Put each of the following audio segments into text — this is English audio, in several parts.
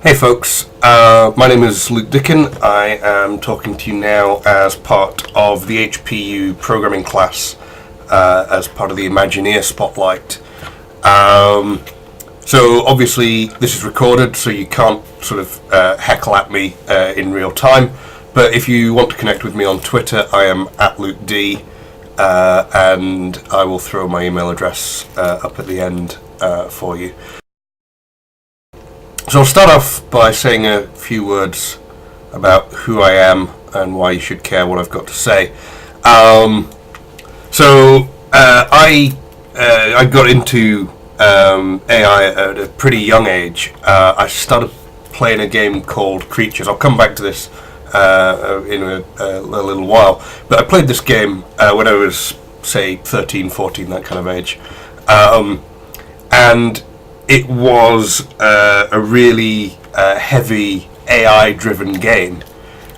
Hey folks, my name is Luke Dickin. I am talking to you now as part of the HPU programming class, as part of the Imagineer Spotlight. So obviously this is recorded, so you can't sort of heckle at me in real time, but if you want to connect with me on Twitter, I am at Luke D, and I will throw my email address up at the end for you. So I'll start off by saying a few words about who I am and why you should care what I've got to say. I got into AI at a pretty young age. I started playing a game called Creatures. I'll come back to this in a little while. But I played this game when I was, say, 13, 14, that kind of age. And it was a really heavy AI-driven game,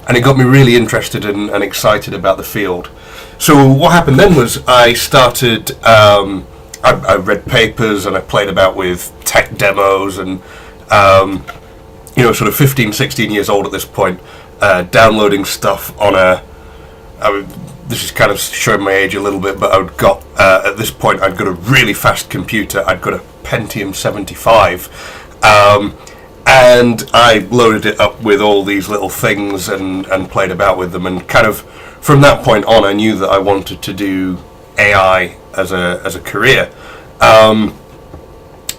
and it got me really interested and excited about the field. So what happened then was I started, I read papers and I played about with tech demos and, sort of 15, 16 years old at this point, downloading stuff on this is kind of showing my age a little bit, but at this point I'd got a really fast computer. I'd got a Pentium 75, and I loaded it up with all these little things and played about with them, and kind of from that point on I knew that I wanted to do AI as a career.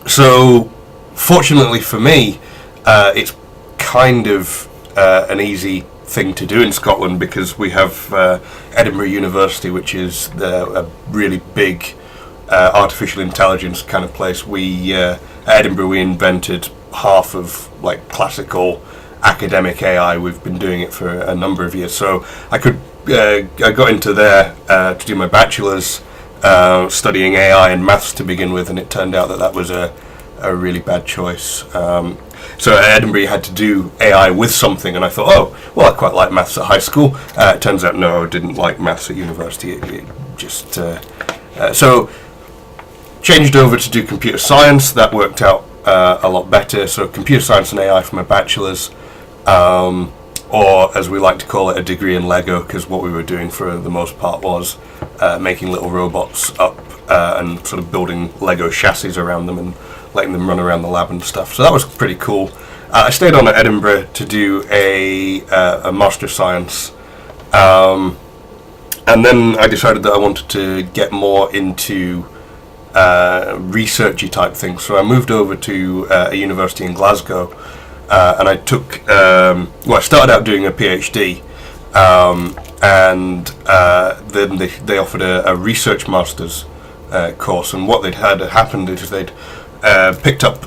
So fortunately for me, it's kind of an easy thing to do in Scotland because we have Edinburgh University, which is a really big artificial intelligence kind of place. At Edinburgh we invented half of like classical academic AI. We've been doing it for a number of years, so I got into there to do my bachelor's, studying AI and maths to begin with, and it turned out that was a really bad choice. So at Edinburgh you had to do AI with something, and I thought, oh, well, I quite like maths at high school. It turns out, no, I didn't like maths at university. It just so changed over to do computer science. That worked out a lot better. So computer science and AI for my bachelor's, or as we like to call it, a degree in Lego, because what we were doing for the most part was making little robots up and sort of building Lego chassis around them and letting them run around the lab and stuff. So that was pretty cool. I stayed on at Edinburgh to do a Master of Science, and then I decided that I wanted to get more into researchy type things. So I moved over to a university in Glasgow, and I took, I started out doing a PhD, and then they offered a research master's course, and what had happened is they'd picked up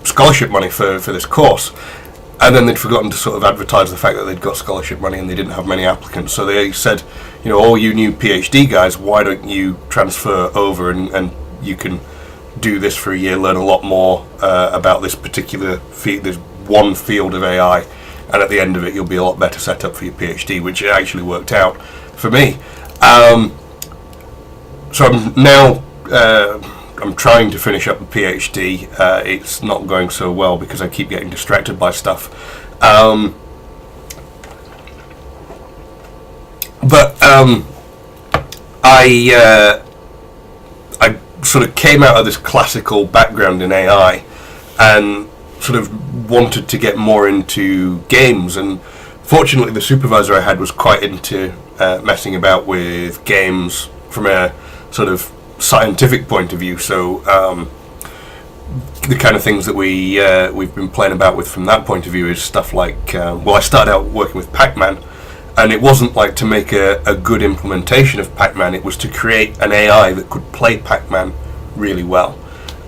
scholarship money for this course, and then they'd forgotten to sort of advertise the fact that they'd got scholarship money and they didn't have many applicants. So they said, all you new PhD guys, why don't you transfer over and you can do this for a year, learn a lot more about this particular field, this one field of AI, and at the end of it you'll be a lot better set up for your PhD, which actually worked out for me. So I'm now I'm trying to finish up the PhD. It's not going so well because I keep getting distracted by stuff. I sort of came out of this classical background in AI and sort of wanted to get more into games, and fortunately the supervisor I had was quite into messing about with games from a sort of scientific point of view. So the kind of things that we've been playing about with from that point of view is stuff like, I started out working with Pac-Man, and it wasn't like to make a good implementation of Pac-Man, it was to create an AI that could play Pac-Man really well.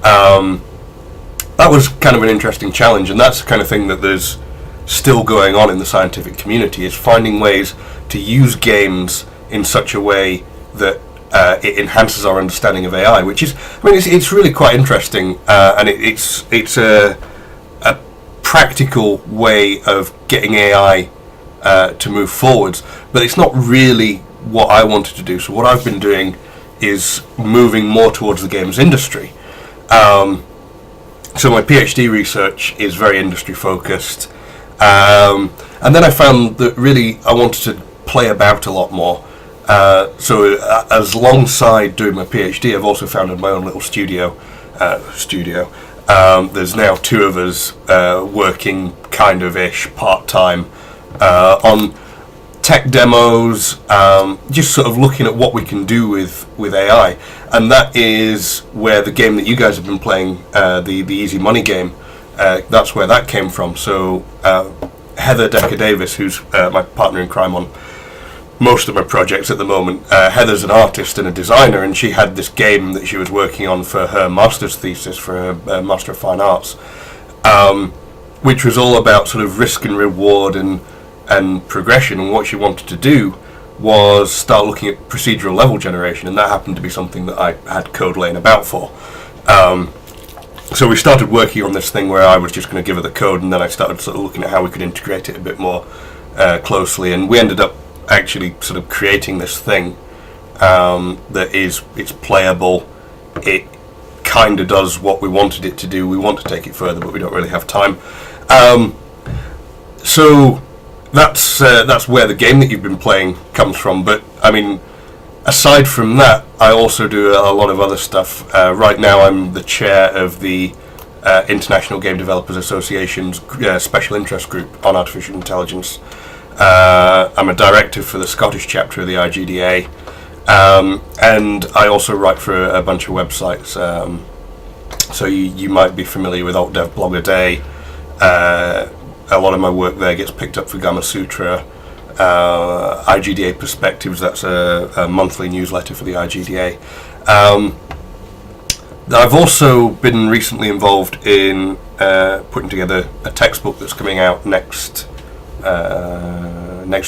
That was kind of an interesting challenge, and that's the kind of thing that there's still going on in the scientific community, is finding ways to use games in such a way that it enhances our understanding of AI, which is, it's really quite interesting, and it's a practical way of getting AI to move forwards, but it's not really what I wanted to do. So what I've been doing is moving more towards the games industry, So my PhD research is very industry focused, and then I found that really I wanted to play about a lot more. As alongside doing my PhD, I've also founded my own little studio. There's now 2 of us working kind of ish part time on tech demos, just sort of looking at what we can do with AI, and that is where the game that you guys have been playing, the Easy Money game, that's where that came from. So Heather Decker Davis, who's my partner in crime on most of my projects at the moment, Heather's an artist and a designer, and she had this game that she was working on for her master's thesis, for her Master of Fine Arts, which was all about sort of risk and reward and progression. And what she wanted to do was start looking at procedural level generation, and that happened to be something that I had code laying about for. So we started working on this thing where I was just going to give her the code, and then I started sort of looking at how we could integrate it a bit more closely, and we ended up actually sort of creating this thing it's playable. It kind of does what we wanted it to do. We want to take it further, but we don't really have time. So that's where the game that you've been playing comes from. But I mean, aside from that, I also do a lot of other stuff. Right now, I'm the chair of the International Game Developers Association's special interest group on artificial intelligence. I'm a director for the Scottish chapter of the IGDA, and I also write for a bunch of websites. So you might be familiar with Alt Dev Blog a Day. A lot of my work there gets picked up for Gamma Sutra. IGDA Perspectives, that's a monthly newsletter for the IGDA. I've also been recently involved in putting together a textbook that's coming out next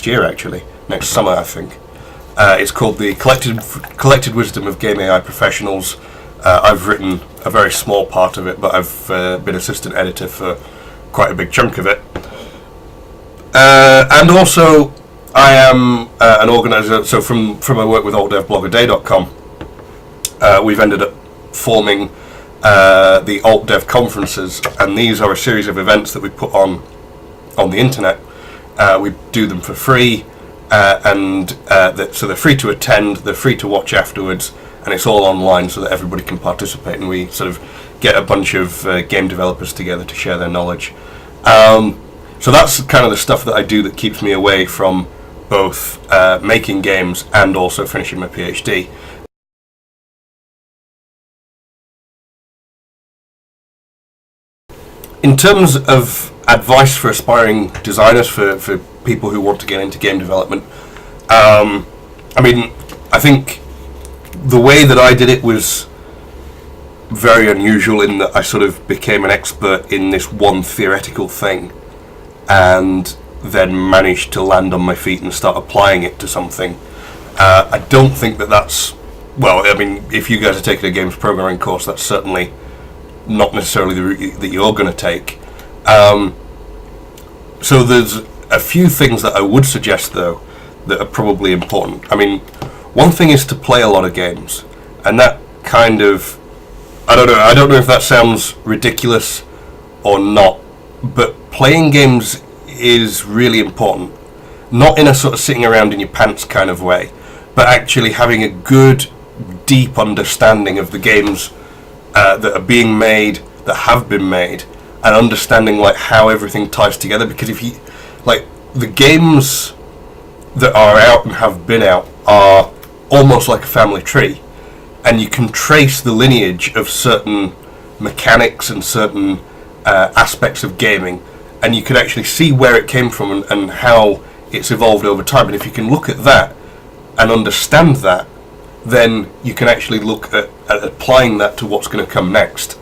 year, actually, next summer, I think. It's called The Collected Wisdom of Game AI Professionals. I've written a very small part of it, but I've been assistant editor for quite a big chunk of it. And also, I am an organizer. So from my work with altdevblogaday.com, we've ended up forming the Alt Dev conferences, and these are a series of events that we put on the internet. We do them for free, so they're free to attend, they're free to watch afterwards, and it's all online so that everybody can participate, and we sort of get a bunch of game developers together to share their knowledge. So that's kind of the stuff that I do that keeps me away from both making games and also finishing my PhD. In terms of advice for aspiring designers, for people who want to get into game development, I mean, I think the way that I did it was very unusual in that I sort of became an expert in this one theoretical thing and then managed to land on my feet and start applying it to something. I don't think that's, well, I mean, if you guys are taking a games programming course, that's certainly not necessarily the route that you're going to take. So there's a few things that I would suggest, though, that are probably important. I mean, one thing is to play a lot of games, and that kind of, I don't know if that sounds ridiculous or not, but playing games is really important. Not in a sort of sitting around in your pants kind of way, but actually having a good, deep understanding of the games that are being made, that have been made, and understanding like how everything ties together. Because if you, like, the games that are out and have been out are almost like a family tree, and you can trace the lineage of certain mechanics and certain aspects of gaming, and you can actually see where it came from and how it's evolved over time. And if you can look at that and understand that, then you can actually look at applying that to what's going to come next.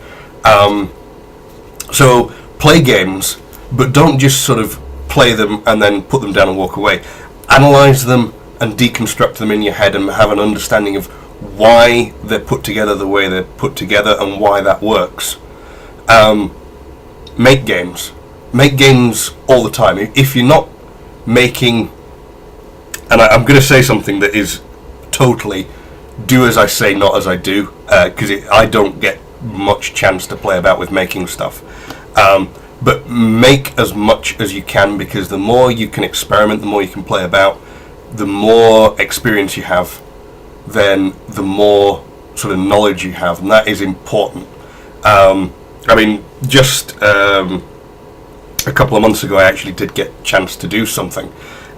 So play games, but don't just sort of play them and then put them down and walk away. Analyze them and deconstruct them in your head and have an understanding of why they're put together the way they're put together and why that works. Make games. Make games all the time. If you're not making, and I'm going to say something that is totally do as I say, not as I do, because I don't get much chance to play about with making stuff. But make as much as you can, because the more you can experiment, the more you can play about, the more experience you have, then the more sort of knowledge you have, and that is important. I mean, just a couple of months ago, I actually did get a chance to do something,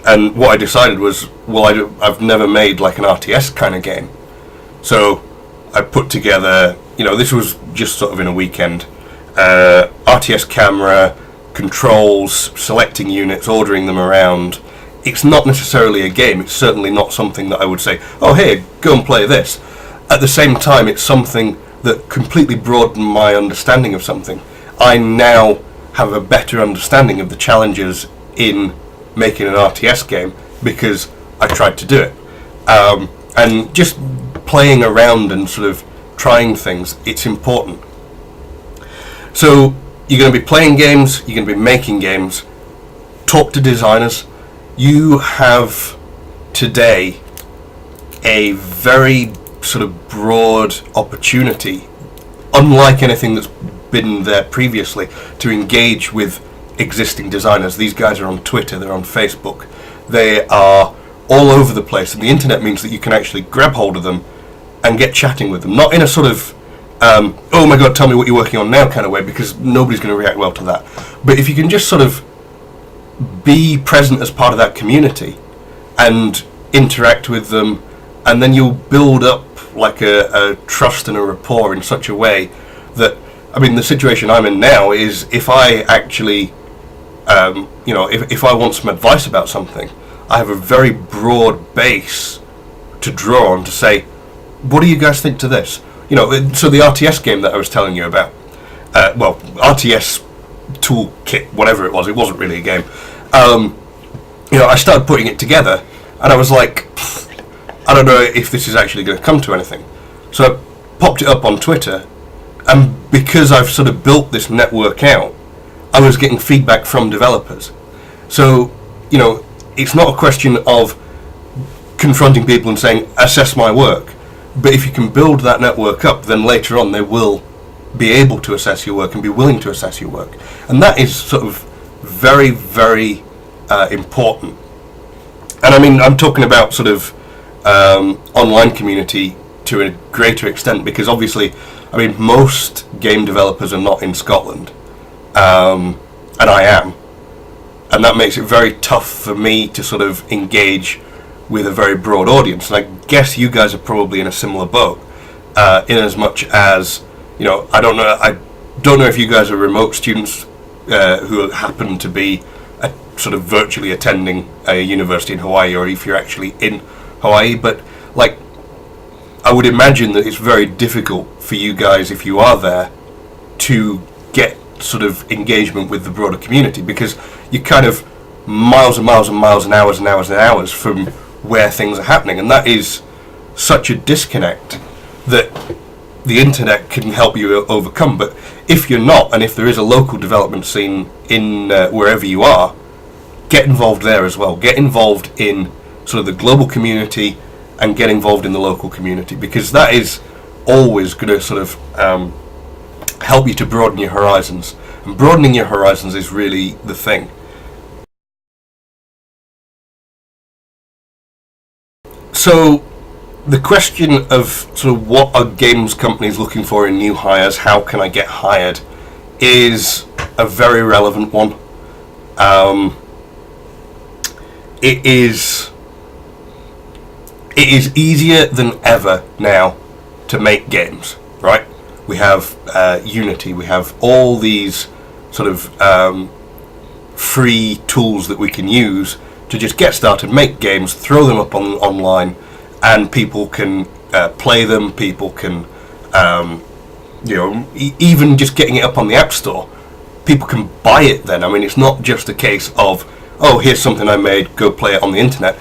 and what I decided was, well, I've never made like an RTS kind of game, so I put together, this was just sort of in a weekend, RTS camera, controls, selecting units, ordering them around. It's not necessarily a game. It's certainly not something that I would say, oh, hey, go and play this. At the same time, it's something that completely broadened my understanding of something. I now have a better understanding of the challenges in making an RTS game because I tried to do it. And just playing around and sort of trying things, it's important. So you're going to be playing games, you're going to be making games, talk to designers. You have today a very sort of broad opportunity, unlike anything that's been there previously, to engage with existing designers. These guys are on Twitter, they're on Facebook, they are all over the place, and the internet means that you can actually grab hold of them and get chatting with them, not in a sort of oh my god, tell me what you're working on now kind of way, because nobody's going to react well to that. But if you can just sort of be present as part of that community and interact with them, and then you'll build up like a trust and a rapport in such a way that, I mean, the situation I'm in now is if I actually, if I want some advice about something, I have a very broad base to draw on to say, what do you guys think to this? So the RTS game that I was telling you about, RTS toolkit, whatever it wasn't really a game. I started putting it together, and I was like, I don't know if this is actually going to come to anything. So I popped it up on Twitter, and because I've sort of built this network out, I was getting feedback from developers. So, it's not a question of confronting people and saying, assess my work. But if you can build that network up, then later on they will be able to assess your work and be willing to assess your work. And that is sort of very, very important. And I mean, I'm talking about sort of online community to a greater extent, because obviously, I mean, most game developers are not in Scotland, and I am. And that makes it very tough for me to sort of engage with a very broad audience. And I guess you guys are probably in a similar boat, in as much as, I don't know if you guys are remote students who happen to be sort of virtually attending a university in Hawaii, or if you're actually in Hawaii, but like, I would imagine that it's very difficult for you guys, if you are there, to get sort of engagement with the broader community, because you're kind of miles and miles and miles and hours and hours and hours from where things are happening, and that is such a disconnect that the internet can help you overcome. But if you're not, and if there is a local development scene in wherever you are, get involved there as well. Get involved in sort of the global community and get involved in the local community, because that is always going to sort of help you to broaden your horizons, and broadening your horizons is really the thing. So the question of sort of what are games companies looking for in new hires, how can I get hired, is a very relevant one. It is easier than ever now to make games, right? We have Unity, we have all these sort of free tools that we can use to just get started, make games, throw them up online, and people can play them. People can, even just getting it up on the App Store, people can buy it then. I mean, it's not just a case of, oh, here's something I made, go play it on the internet.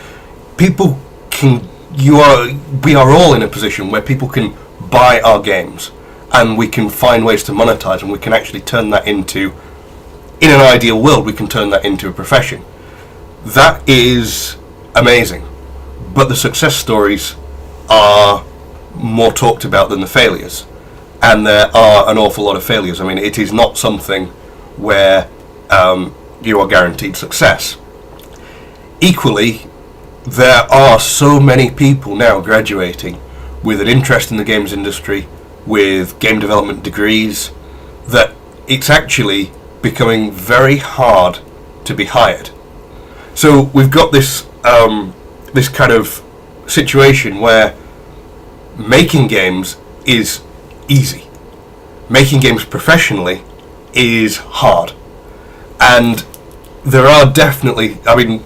People can, we are all in a position where people can buy our games, and we can find ways to monetize, and we can actually turn that into, in an ideal world, we can turn that into a profession. That is amazing, but the success stories are more talked about than the failures. and there are an awful lot of failures. I mean, it is not something where you are guaranteed success. Equally, there are so many people now graduating with an interest in the games industry, with game development degrees, that it's actually becoming very hard to be hired. So we've got this this kind of situation where making games is easy. Making games professionally is hard. And there are definitely, I mean,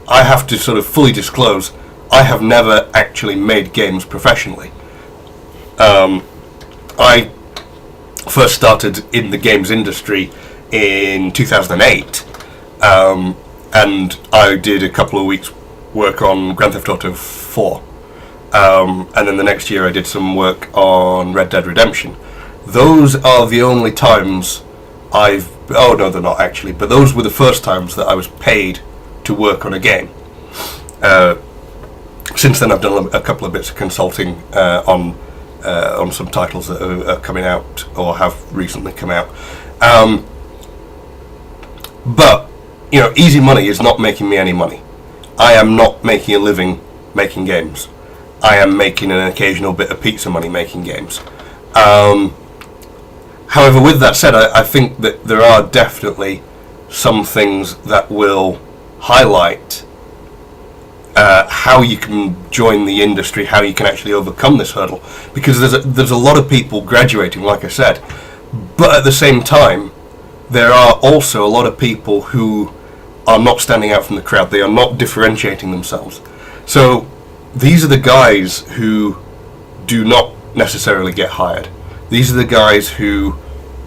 I have to sort of fully disclose, I have never actually made games professionally. I first started in the games industry in 2008, and I did a couple of weeks work on Grand Theft Auto 4, and then the next year I did some work on Red Dead Redemption. Those are the only times oh no, they're not actually, but those were the first times that I was paid to work on a game. Since then I've done a couple of bits of consulting on some titles that are coming out or have recently come out. But, you know, easy money is not making me any money. I am not making a living making games. I am making an occasional bit of pizza money making games. However, with that said, I think that there are definitely some things that will highlight how you can join the industry, how you can actually overcome this hurdle. Because there's a lot of people graduating, like I said, but at the same time, there are also a lot of people who are not standing out from the crowd. They are not differentiating themselves. So these are the guys who do not necessarily get hired. These are the guys who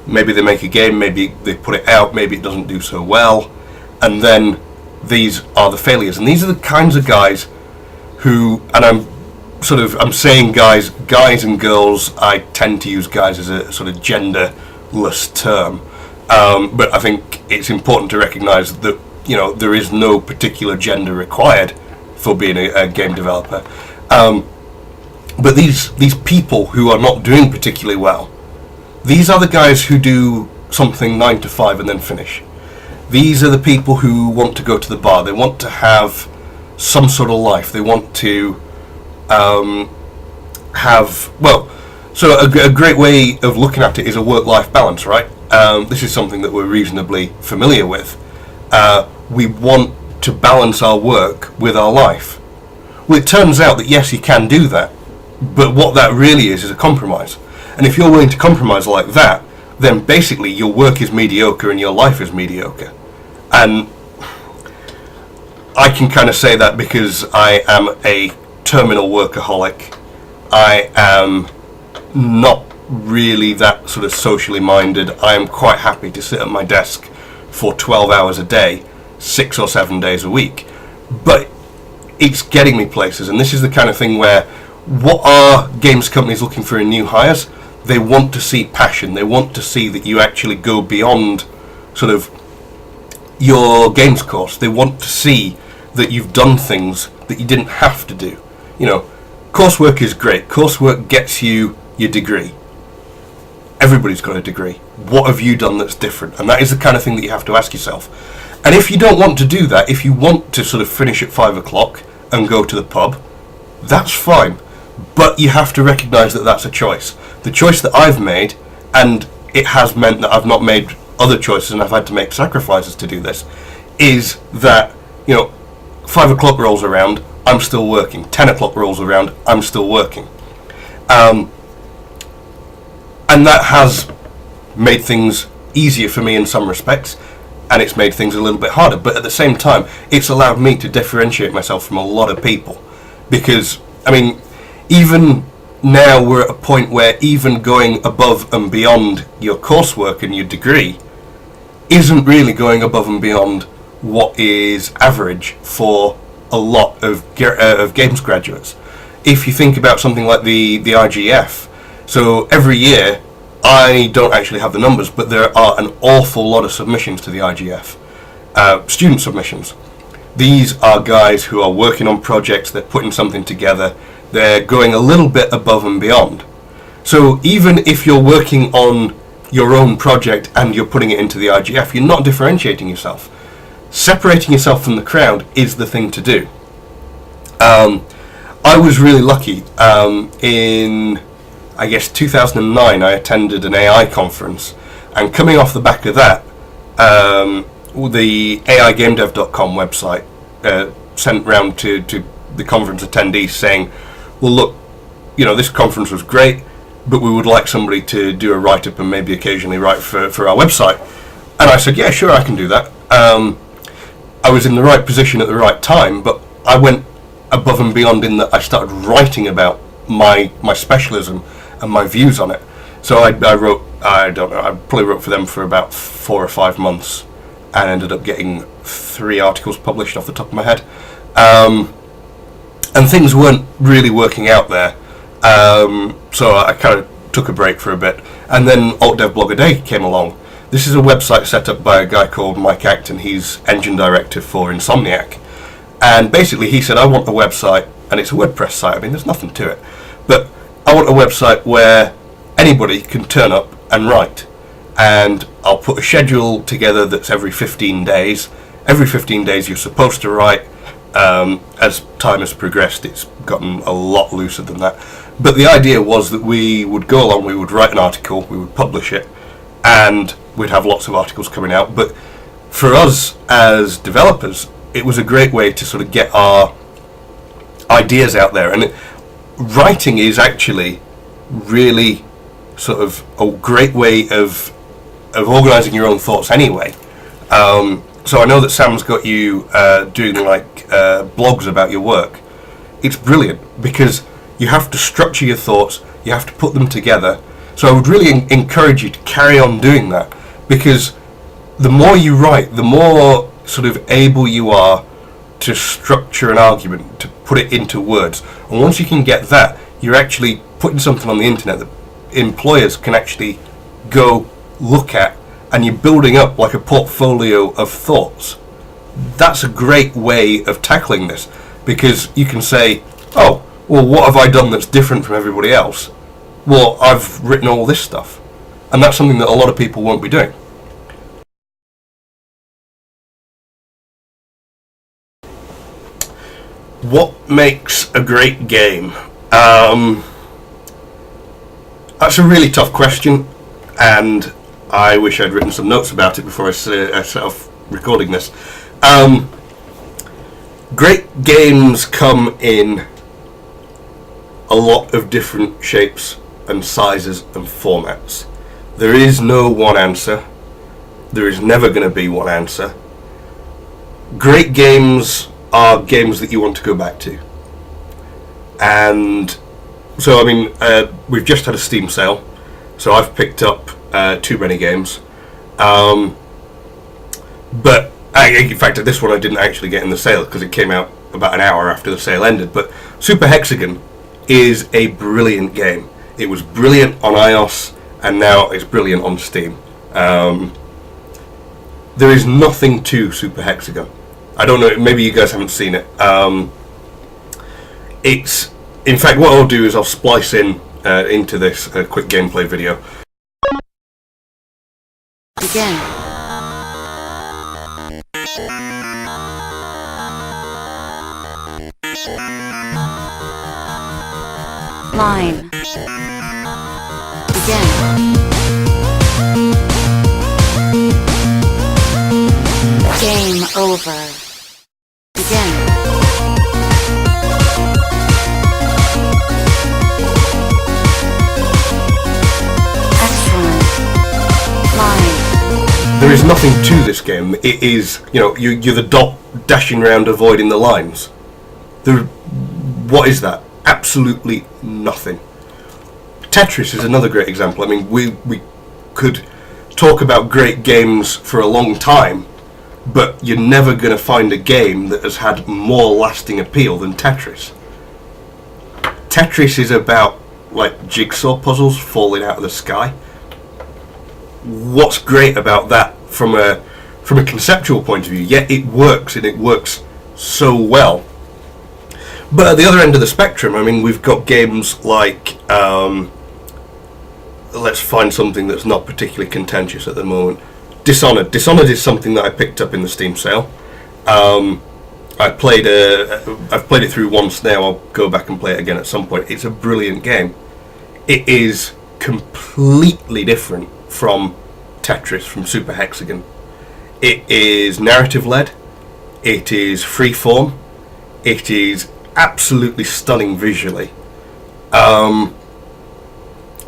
maybe they make a game, maybe they put it out, maybe it doesn't do so well, and then these are the failures. And these are the kinds of guys who, and I'm saying guys and girls, I tend to use guys as a sort of genderless term, but I think it's important to recognise that, you know, there is no particular gender required for being a game developer. But these people who are not doing particularly well, these are the guys who do something 9 to 5 and then finish. These are the people who want to go to the bar. They want to have some sort of life. They want to have, well, so a great way of looking at it is a work-life balance, right? This is something that we're reasonably familiar with. We want to balance our work with our life. Well, it turns out that yes, you can do that, but what that really is a compromise. And if you're willing to compromise like that, then basically your work is mediocre and your life is mediocre. And I can kind of say that because I am a terminal workaholic. I am not really that sort of socially minded. I am quite happy to sit at my desk for 12 hours a day, 6 or 7 days a week. But it's getting me places, and this is the kind of thing where, what are games companies looking for in new hires? They want to see passion. They want to see that you actually go beyond sort of your games course. They want to see that you've done things that you didn't have to do. You know, coursework is great. Coursework gets you your degree. Everybody's got a degree. What have you done that's different? And that is the kind of thing that you have to ask yourself. And if you don't want to do that, if you want to sort of finish at 5 o'clock and go to the pub, that's fine. But you have to recognise that that's a choice. The choice that I've made, and it has meant that I've not made other choices and I've had to make sacrifices to do this, is that, you know, 5 o'clock rolls around, I'm still working. 10 o'clock rolls around, I'm still working. And that has made things easier for me in some respects, and it's made things a little bit harder. But at the same time, it's allowed me to differentiate myself from a lot of people. Because, I mean, even now we're at a point where even going above and beyond your coursework and your degree isn't really going above and beyond what is average for a lot of games graduates. If you think about something like the IGF, so every year, I don't actually have the numbers, but there are an awful lot of submissions to the IGF, student submissions. These are guys who are working on projects, they're putting something together, they're going a little bit above and beyond. So even if you're working on your own project and you're putting it into the IGF, you're not differentiating yourself. Separating yourself from the crowd is the thing to do. I was really lucky. In, I guess, 2009, I attended an AI conference, and coming off the back of that, the AIGameDev.com website sent round to the conference attendees saying, well, look, this conference was great, but we would like somebody to do a write-up and maybe occasionally write for our website. And I said, yeah, sure, I can do that. I was in the right position at the right time, but I went above and beyond in that I started writing about my specialism and my views on it. So I wrote, I probably wrote for them for about 4 or 5 months and ended up getting 3 articles published off the top of my head. And things weren't really working out there. So I kind of took a break for a bit. And then Alt Dev Blog a Day came along. This is a website set up by a guy called Mike Acton. He's engine director for Insomniac. And basically he said, I want a website, and it's a WordPress site. I mean, there's nothing to it. But I want a website where anybody can turn up and write. And I'll put a schedule together that's every 15 days. Every 15 days you're supposed to write. As time has progressed, it's gotten a lot looser than that. But the idea was that we would go along, we would write an article, we would publish it, and we'd have lots of articles coming out. But for us as developers, it was a great way to sort of get our ideas out there. And writing is actually really sort of a great way of organising your own thoughts anyway. So I know that Sam's got you doing blogs about your work. It's brilliant because you have to structure your thoughts, you have to put them together. So I would really encourage you to carry on doing that, because the more you write, the more sort of able you are to structure an argument, to put it into words. And once you can get that, you're actually putting something on the internet that employers can actually go look at, and you're building up like a portfolio of thoughts. That's a great way of tackling this, because you can say, oh, well, what have I done that's different from everybody else? Well, I've written all this stuff. And that's something that a lot of people won't be doing. What makes a great game? That's a really tough question, and I wish I'd written some notes about it before I set off recording this. Great games come in a lot of different shapes and sizes and formats. There is no one answer. There is never going to be one answer. Great games are games that you want to go back to. And so, I mean, we've just had a Steam sale, so I've picked up too many games. But in fact, this one I didn't actually get in the sale because it came out about an hour after the sale ended. But Super Hexagon is a brilliant game. It was brilliant on iOS, and now it's brilliant on Steam. There is nothing to Super Hexagon. I don't know, maybe you guys haven't seen it. It's, in fact, what I'll do is I'll splice into this a quick gameplay video. Begin. Line. Begin. Game over. Begin. Excellent. Line. There is nothing to this game. It is, you're the dot dashing around avoiding the lines. What is that? Absolutely nothing. Tetris is another great example. I mean, we could talk about great games for a long time, but you're never going to find a game that has had more lasting appeal than Tetris. Tetris is about like jigsaw puzzles falling out of the sky. What's great about that from a conceptual point of view? Yeah, it works, and it works so well. But at the other end of the spectrum, I mean, we've got games like let's find something that's not particularly contentious at the moment. Dishonored. Dishonored is something that I picked up in the Steam sale. I've played it through once now. I'll go back and play it again at some point. It's a brilliant game. It is completely different from Tetris, from Super Hexagon. It is narrative-led. It is freeform. It is absolutely stunning visually.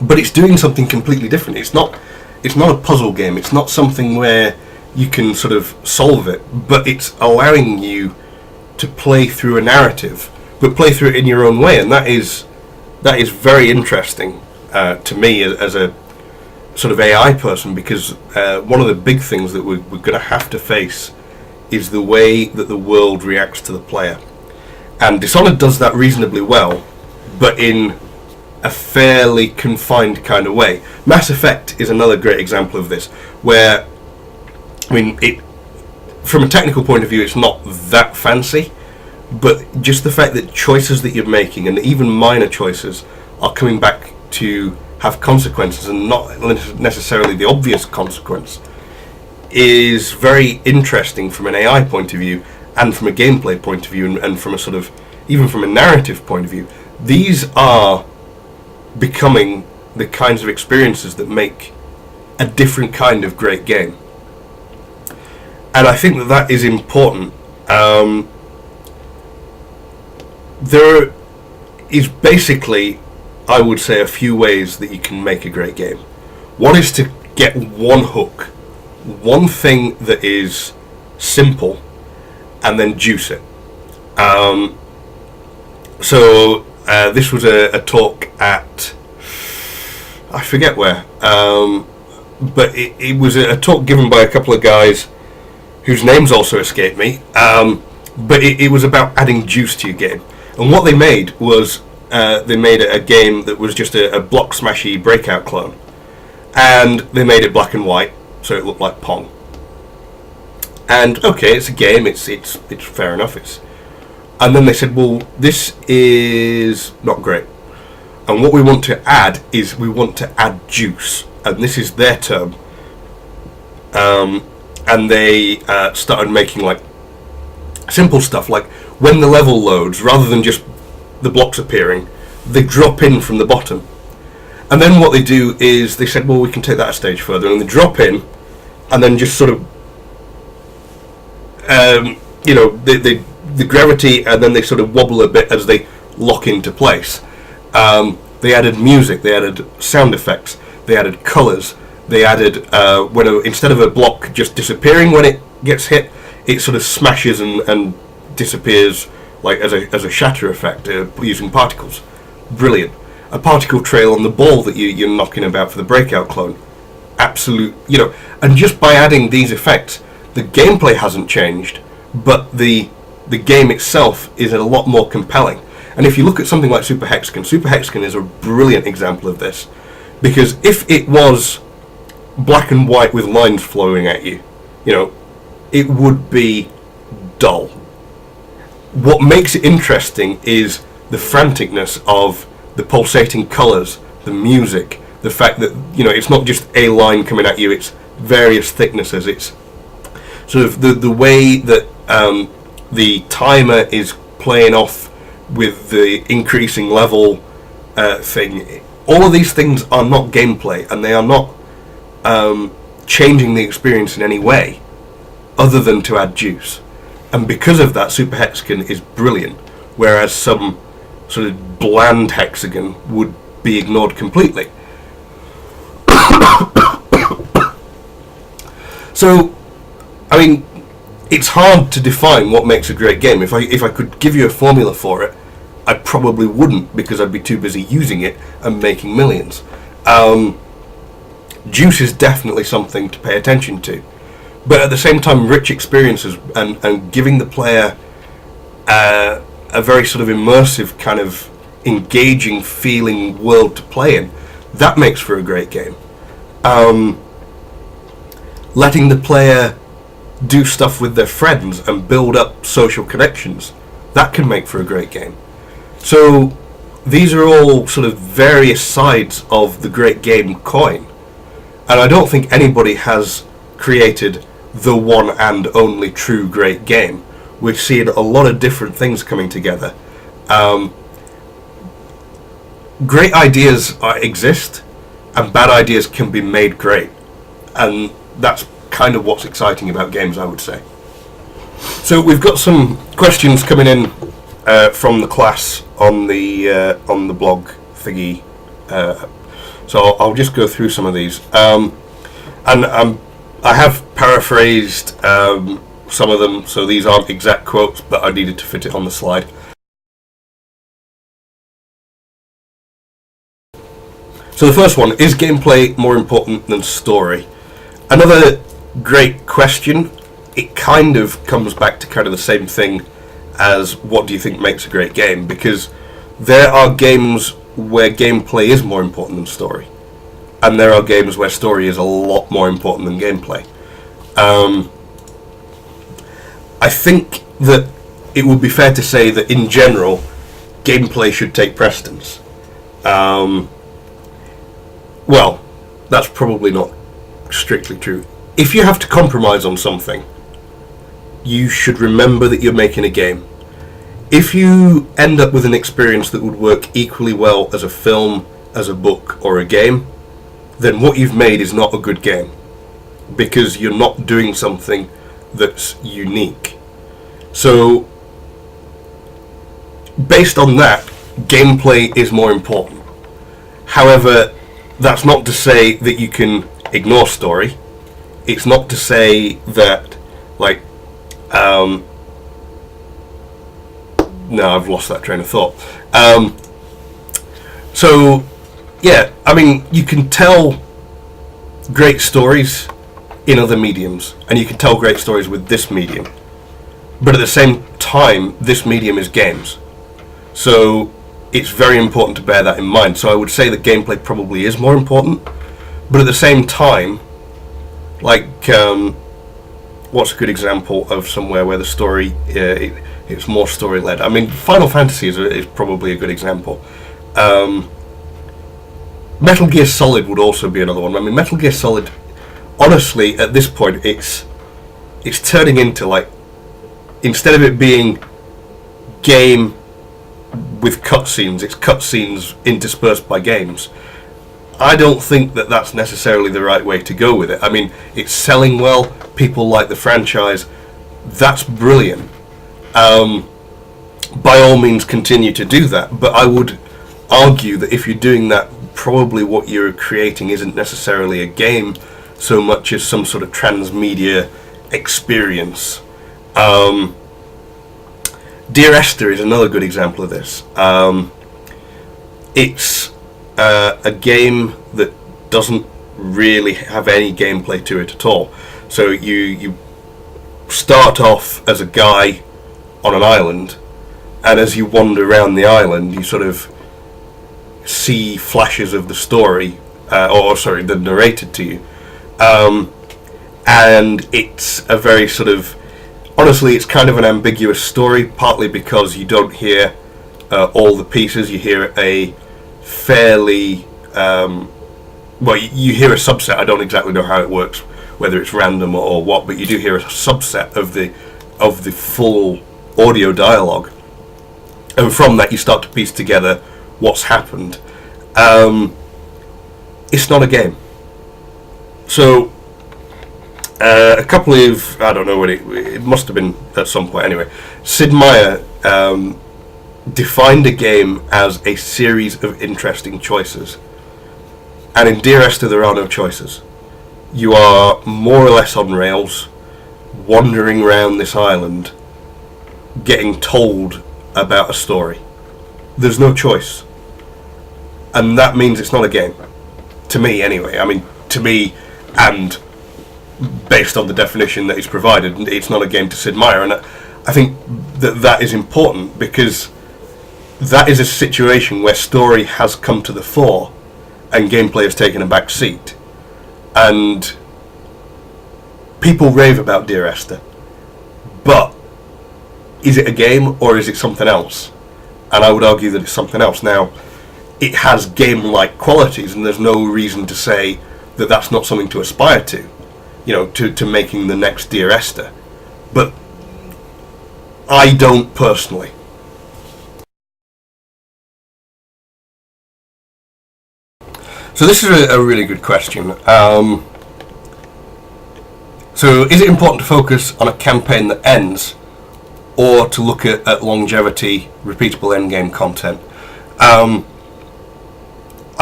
But it's doing something completely different. It's not a puzzle game. It's not something where you can sort of solve it, but it's allowing you to play through a narrative, but play through it in your own way, and that is very interesting to me as a sort of AI person, because one of the big things that we're going to have to face is the way that the world reacts to the player. And Dishonored does that reasonably well, but in a fairly confined kind of way. Mass Effect is another great example of this, where, I mean, from a technical point of view, it's not that fancy, but just the fact that choices that you're making, and even minor choices, are coming back to have consequences, and not necessarily the obvious consequence, is very interesting from an AI point of view, and from a gameplay point of view, and from a sort of, even from a narrative point of view. These are becoming the kinds of experiences that make a different kind of great game. And I think that is important. There is basically, I would say, a few ways that you can make a great game. One is to get one hook, one thing that is simple, and then juice it. This was a talk at, I forget where, but it was a talk given by a couple of guys whose names also escape me, but it was about adding juice to your game. And what they made was, they made a game that was just a block smashy Breakout clone, and they made it black and white, so it looked like Pong. And okay, it's a game, it's fair enough. And then they said, well, this is not great, and what we want to add is we want to add juice, and this is their term. And they started making like simple stuff, like when the level loads, rather than just the blocks appearing, they drop in from the bottom. And then what they do is they said, well, we can take that a stage further, and they drop in, and then just sort of, the gravity, and then they sort of wobble a bit as they lock into place. They added music, they added sound effects, they added colours, they added, instead of a block just disappearing when it gets hit, it sort of smashes and disappears, like as a shatter effect, using particles. Brilliant. A particle trail on the ball that you're knocking about for the Breakout clone. Absolute, and just by adding these effects, the gameplay hasn't changed, but the game itself is a lot more compelling. And if you look at something like Super Hexagon is a brilliant example of this, because if it was black and white with lines flowing at you, it would be dull. What makes it interesting is the franticness of the pulsating colours, the music, the fact that it's not just a line coming at you, it's various thicknesses, it's sort of the way that the timer is playing off with the increasing level thing. All of these things are not gameplay, and they are not changing the experience in any way other than to add juice. And because of that, Super Hexagon is brilliant, whereas some sort of bland hexagon would be ignored completely. So, I mean, it's hard to define what makes a great game. If I could give you a formula for it, I probably wouldn't, because I'd be too busy using it and making millions. Juice is definitely something to pay attention to, but at the same time, rich experiences and giving the player a very sort of immersive, kind of engaging feeling world to play in, that makes for a great game. Letting the player do stuff with their friends and build up social connections, that can make for a great game. So these are all sort of various sides of the great game coin. And I don't think anybody has created the one and only true great game. We're seeing a lot of different things coming together. Great ideas exist, and bad ideas can be made great. And that's kind of what's exciting about games, I would say. So we've got some questions coming in from the class on the blog thingy. So I'll just go through some of these. And I have paraphrased some of them, so these aren't exact quotes, but I needed to fit it on the slide. So the first one, is gameplay more important than story? Another great question. It kind of comes back to kind of the same thing as what do you think makes a great game, because there are games where gameplay is more important than story, and there are games where story is a lot more important than gameplay. I think that it would be fair to say that in general, gameplay should take precedence. Well, that's probably not strictly true. If you have to compromise on something, you should remember that you're making a game. If you end up with an experience that would work equally well as a film, as a book, or a game, then what you've made is not a good game, because you're not doing something that's unique. So, based on that, gameplay is more important. However, that's not to say that you can ignore story. It's not to say that, like, no, I've lost that train of thought. So, yeah, I mean, you can tell great stories in other mediums, and you can tell great stories with this medium. But at the same time, this medium is games. So, it's very important to bear that in mind. So I would say that gameplay probably is more important, but at the same time, like, what's a good example of somewhere where the story, it's more story-led? I mean, Final Fantasy is probably a good example. Metal Gear Solid would also be another one. I mean, Metal Gear Solid, honestly, at this point, it's turning into, like, instead of it being game with cutscenes, it's cutscenes interspersed by games. I don't think that that's necessarily the right way to go with it. I mean, it's selling well, people like the franchise, that's brilliant. By all means continue to do that, but I would argue that if you're doing that, probably what you're creating isn't necessarily a game so much as some sort of transmedia experience. Dear Esther is another good example of this. It's a game that doesn't really have any gameplay to it at all. So you start off as a guy on an island, and as you wander around the island, you sort of see flashes of the story, the narrated to you. And it's a very sort of, honestly, it's kind of an ambiguous story, partly because you don't hear all the pieces. You hear a fairly, you hear a subset. I don't exactly know how it works, whether it's random or what, but you do hear a subset of the full audio dialogue. And from that, you start to piece together what's happened. It's not a game. So, a couple of, I don't know what it must have been at some point anyway. Sid Meier defined a game as a series of interesting choices. And in Dear Esther, there are no choices. You are more or less on rails, wandering around this island, getting told about a story. There's no choice. And that means it's not a game. To me, anyway. I mean, to me, and based on the definition that is provided, it's not a game to Sid Meier. And I think that is important, because that is a situation where story has come to the fore and gameplay has taken a back seat. And people rave about Dear Esther, but is it a game or is it something else? and I would argue that it's something else. Now, it has game-like qualities, and there's no reason to say that that's not something to aspire to, to making the next Dear Esther. But I don't personally. So this is a really good question. So is it important to focus on a campaign that ends, or to look at longevity, repeatable endgame content? I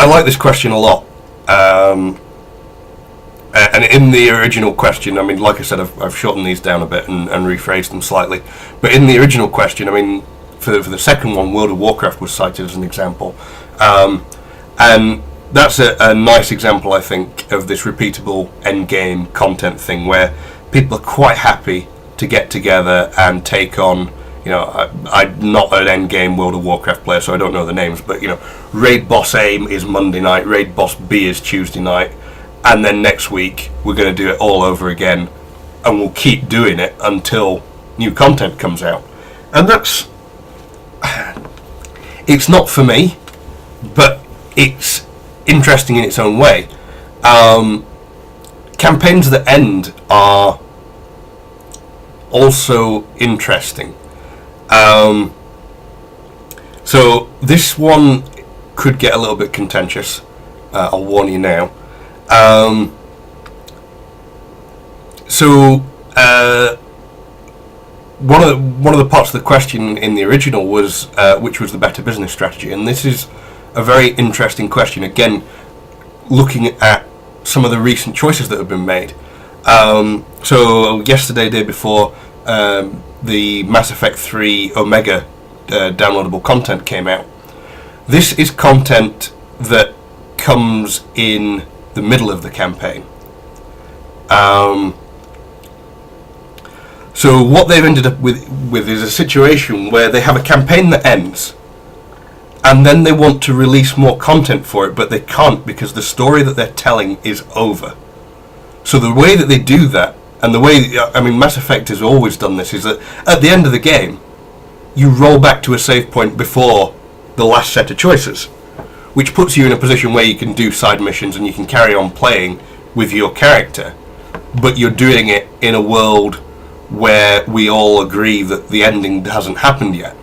like this question a lot. And in the original question, I mean, like I said, I've shortened these down a bit and rephrased them slightly. But in the original question, I mean, for the second one, World of Warcraft was cited as an example. And that's a nice example, I think, of this repeatable endgame content thing, where people are quite happy to get together and take on, I'm not an endgame World of Warcraft player, so I don't know the names, but, Raid Boss A is Monday night, Raid Boss B is Tuesday night, and then next week we're going to do it all over again, and we'll keep doing it until new content comes out. And it's not for me, but it's interesting in its own way. Campaigns that end are also interesting. So this one could get a little bit contentious. I'll warn you now. One of the parts of the question in the original was which was the better business strategy, and this is a very interesting question. Again, looking at some of the recent choices that have been made. So yesterday, day before, the Mass Effect 3 Omega downloadable content came out. This is content that comes in the middle of the campaign. So what they've ended up with is a situation where they have a campaign that ends, and then they want to release more content for it, but they can't because the story that they're telling is over. So the way that they do that, and the way, Mass Effect has always done this, is that at the end of the game, you roll back to a save point before the last set of choices, which puts you in a position where you can do side missions and you can carry on playing with your character, but you're doing it in a world where we all agree that the ending hasn't happened yet.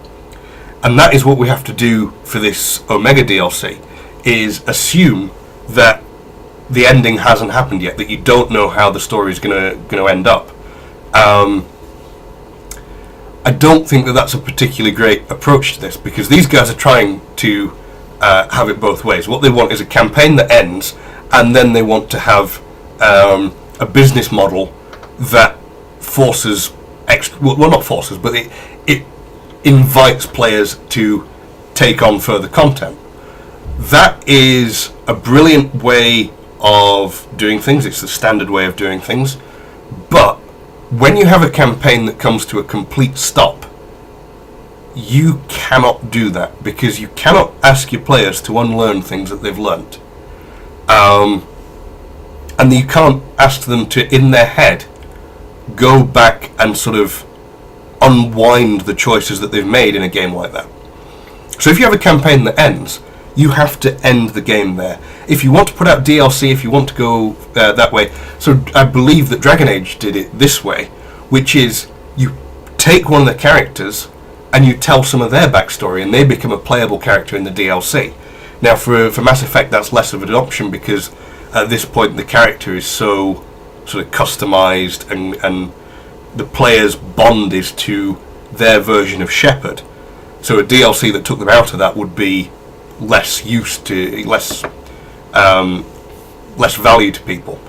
And that is what we have to do for this Omega DLC, is assume that the ending hasn't happened yet, that you don't know how the story is going to end up. I don't think that that's a particularly great approach to this, because these guys are trying to have it both ways. What they want is a campaign that ends, and then they want to have a business model that forces not forces, but it invites players to take on further content. That is a brilliant way of doing things. It's the standard way of doing things. But when you have a campaign that comes to a complete stop, you cannot do that, because you cannot ask your players to unlearn things that they've learnt. And you can't ask them to, in their head, go back and sort of unwind the choices that they've made in a game like that. So if you have a campaign that ends, you have to end the game there. If you want to put out DLC, if you want to go that way, so I believe that Dragon Age did it this way, which is you take one of the characters and you tell some of their backstory, and they become a playable character in the DLC. Now for Mass Effect, that's less of an option, because at this point the character is so sort of customized, and the player's bond is to their version of Shepard. So a DLC that took them out of that would be less value to people.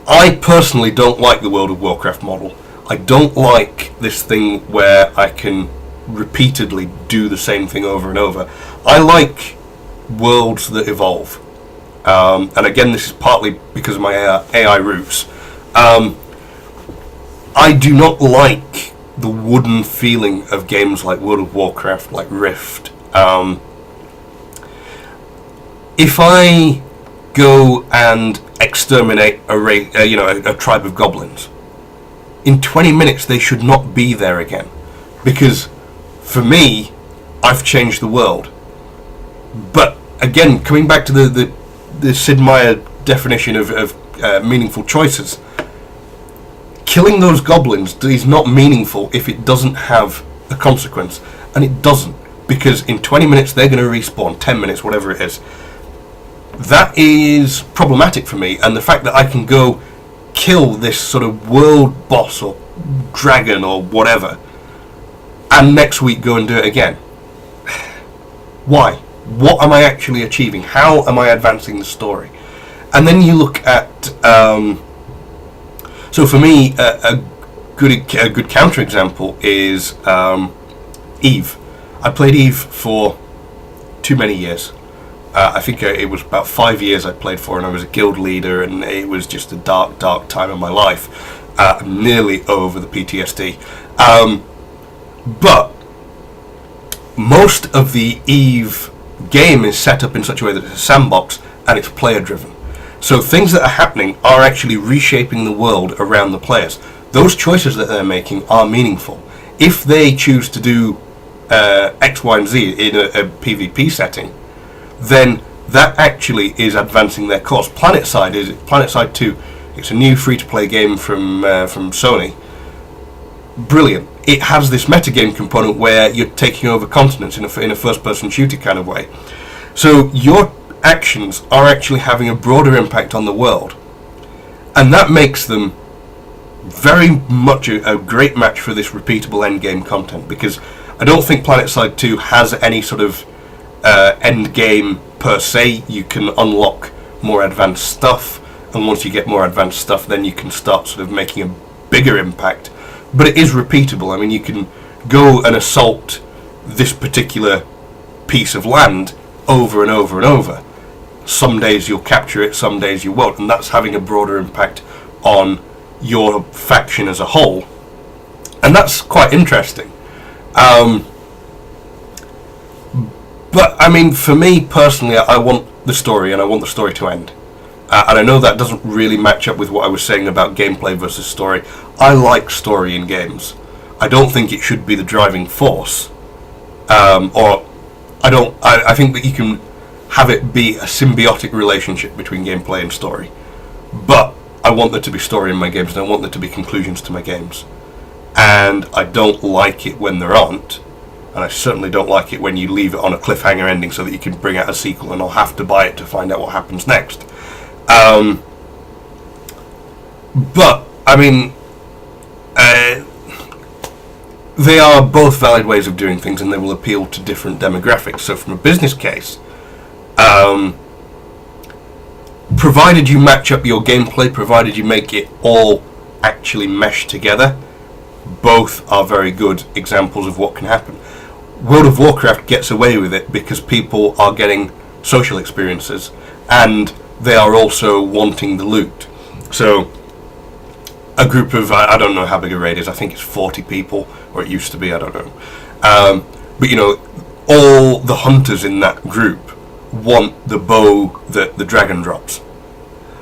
I personally don't like the World of Warcraft model. I don't like this thing where I can repeatedly do the same thing over and over. I like worlds that evolve. And again, this is partly because of my AI roots. I do not like the wooden feeling of games like World of Warcraft, like Rift. If I go and exterminate a tribe of goblins, in 20 minutes they should not be there again. because for me, I've changed the world. But again, coming back to the Sid Meier definition of meaningful choices, killing those goblins is not meaningful if it doesn't have a consequence, and it doesn't, because in 20 minutes they're going to respawn, 10 minutes, whatever it is. That is problematic for me, and the fact that I can go kill this sort of world boss or dragon or whatever, and next week go and do it again. Why? What am I actually achieving? How am I advancing the story? And then you look at so for me a good counterexample is Eve. I played Eve for too many years. I think it was about 5 years I played for, and I was a guild leader, and it was just a dark time in my life. I'm nearly over the PTSD. But most of the Eve game is set up in such a way that it's a sandbox and it's player driven. So things that are happening are actually reshaping the world around the players. Those choices that they're making are meaningful. If they choose to do X, Y, and Z in a PvP setting, then that actually is advancing their cause. PlanetSide 2. It's a new free-to-play game from Sony. Brilliant. It has this metagame component where you're taking over continents in a first-person shooter kind of way. So your actions are actually having a broader impact on the world, and that makes them very much a great match for this repeatable endgame content, because I don't think PlanetSide 2 has any sort of end game per se. You can unlock more advanced stuff, and once you get more advanced stuff, then you can start sort of making a bigger impact. But it is repeatable. I mean, you can go and assault this particular piece of land over and over and over. Some days you'll capture it, some days you won't, and that's having a broader impact on your faction as a whole, and that's quite interesting. But I mean, for me personally, I want the story, and I want the story to end. And I know that doesn't really match up with what I was saying about gameplay versus story. I like story in games. I don't think it should be the driving force, or I think that you can have it be a symbiotic relationship between gameplay and story. But I want there to be story in my games, and I want there to be conclusions to my games. And I don't like it when there aren't. And I certainly don't like it when you leave it on a cliffhanger ending so that you can bring out a sequel and I'll have to buy it to find out what happens next. But, I mean, they are both valid ways of doing things, and they will appeal to different demographics. So from a business case, provided you match up your gameplay, provided you make it all actually mesh together, both are very good examples of what can happen. World of Warcraft gets away with it because people are getting social experiences, and they are also wanting the loot. So a group of, I don't know how big a raid is, I think it's 40 people, or it used to be, I don't know. But you know, all the hunters in that group want the bow that the dragon drops.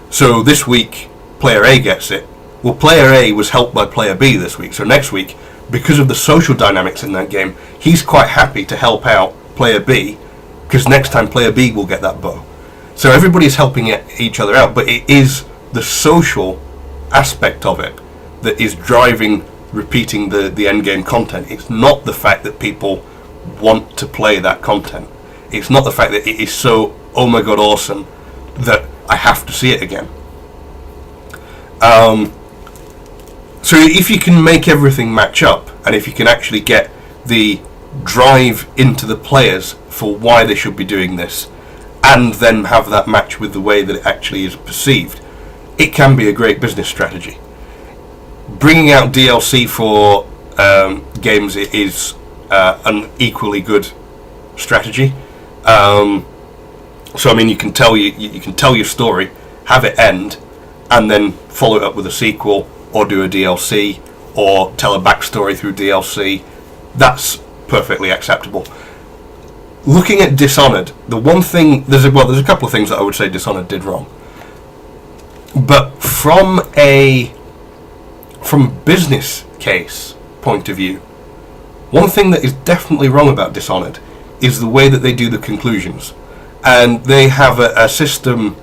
So this week, player A gets it. Well, player A was helped by player B this week, so next week, because of the social dynamics in that game, he's quite happy to help out player B, because next time player B will get that bow. So everybody's helping each other out, but it is the social aspect of it that is driving, repeating the end game content. It's not the fact that people want to play that content. It's not the fact that it is so, oh my god, awesome, that I have to see it again. So if you can make everything match up, and if you can actually get the drive into the players for why they should be doing this, and then have that match with the way that it actually is perceived, it can be a great business strategy. Bringing out DLC for games is an equally good strategy. So I mean, you can tell your story, have it end, and then follow it up with a sequel, or do a DLC, or tell a backstory through DLC. That's perfectly acceptable. Looking at Dishonored, the one thing, there's a couple of things that I would say Dishonored did wrong. But from a business case point of view, One thing that is definitely wrong about Dishonored is the way that they do the conclusions. And they have a system,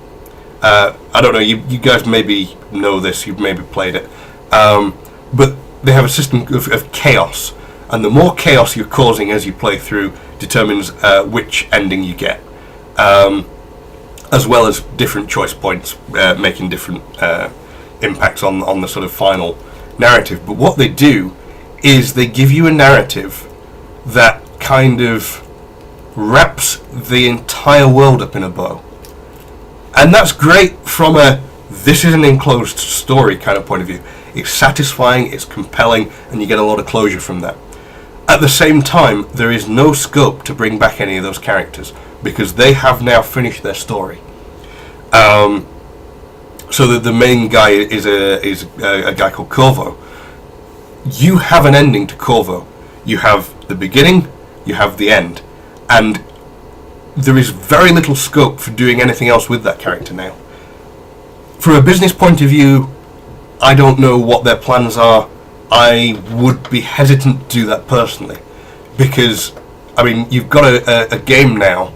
I don't know, you guys maybe know this, you've maybe played it, but they have a system of chaos. And the more chaos you're causing as you play through determines which ending you get. As well as different choice points making different impacts on the sort of final narrative. But what they do is they give you a narrative that kind of wraps the entire world up in a bow. And that's great from a this is an enclosed story kind of point of view. It's satisfying, it's compelling, and you get a lot of closure from that. At the same time, there is no scope to bring back any of those characters because they have now finished their story. So that the main guy is a guy called Corvo. You have an ending to Corvo. You have the beginning, you have the end, and there is very little scope for doing anything else with that character now. From a business point of view, I don't know what their plans are. I would be hesitant to do that personally, because I mean you've got a game now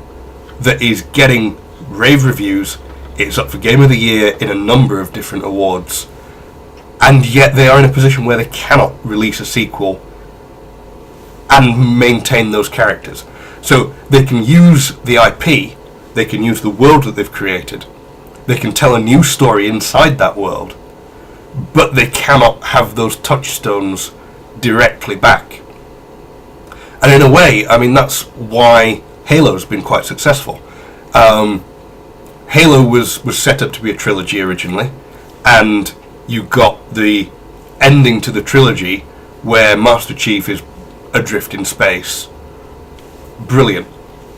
that is getting rave reviews. It's up for Game of the Year in a number of different awards, and yet they are in a position where they cannot release a sequel and maintain those characters. So they can use the IP, they can use the world that they've created, they can tell a new story inside that world, but they cannot have those touchstones directly back. And in a way, I mean, that's why Halo's been quite successful. Halo was set up to be a trilogy originally, and you got the ending to the trilogy where Master Chief is adrift in space. Brilliant.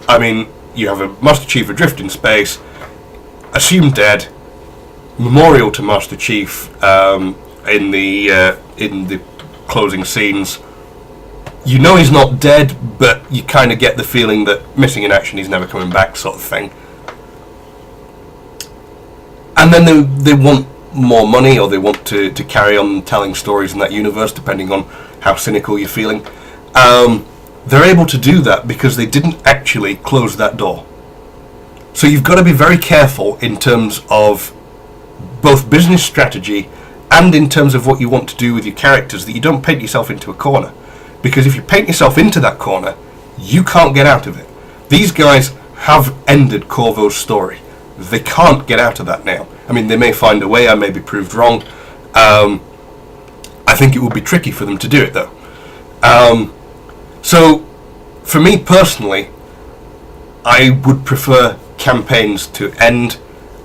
I mean, you have a Master Chief adrift in space, assumed dead, memorial to Master Chief in the closing scenes. You know he's not dead, but you kind of get the feeling that missing in action, he's never coming back, sort of thing. And then they want more money, or they want to carry on telling stories in that universe, depending on how cynical you're feeling. They're able to do that because they didn't actually close that door. So you've got to be very careful in terms of both business strategy and in terms of what you want to do with your characters, that you don't paint yourself into a corner. Because if you paint yourself into that corner, you can't get out of it. These guys have ended Corvo's story. They can't get out of that now. I mean, they may find a way, I may be proved wrong. I think it would be tricky for them to do it, though. So, for me personally, I would prefer campaigns to end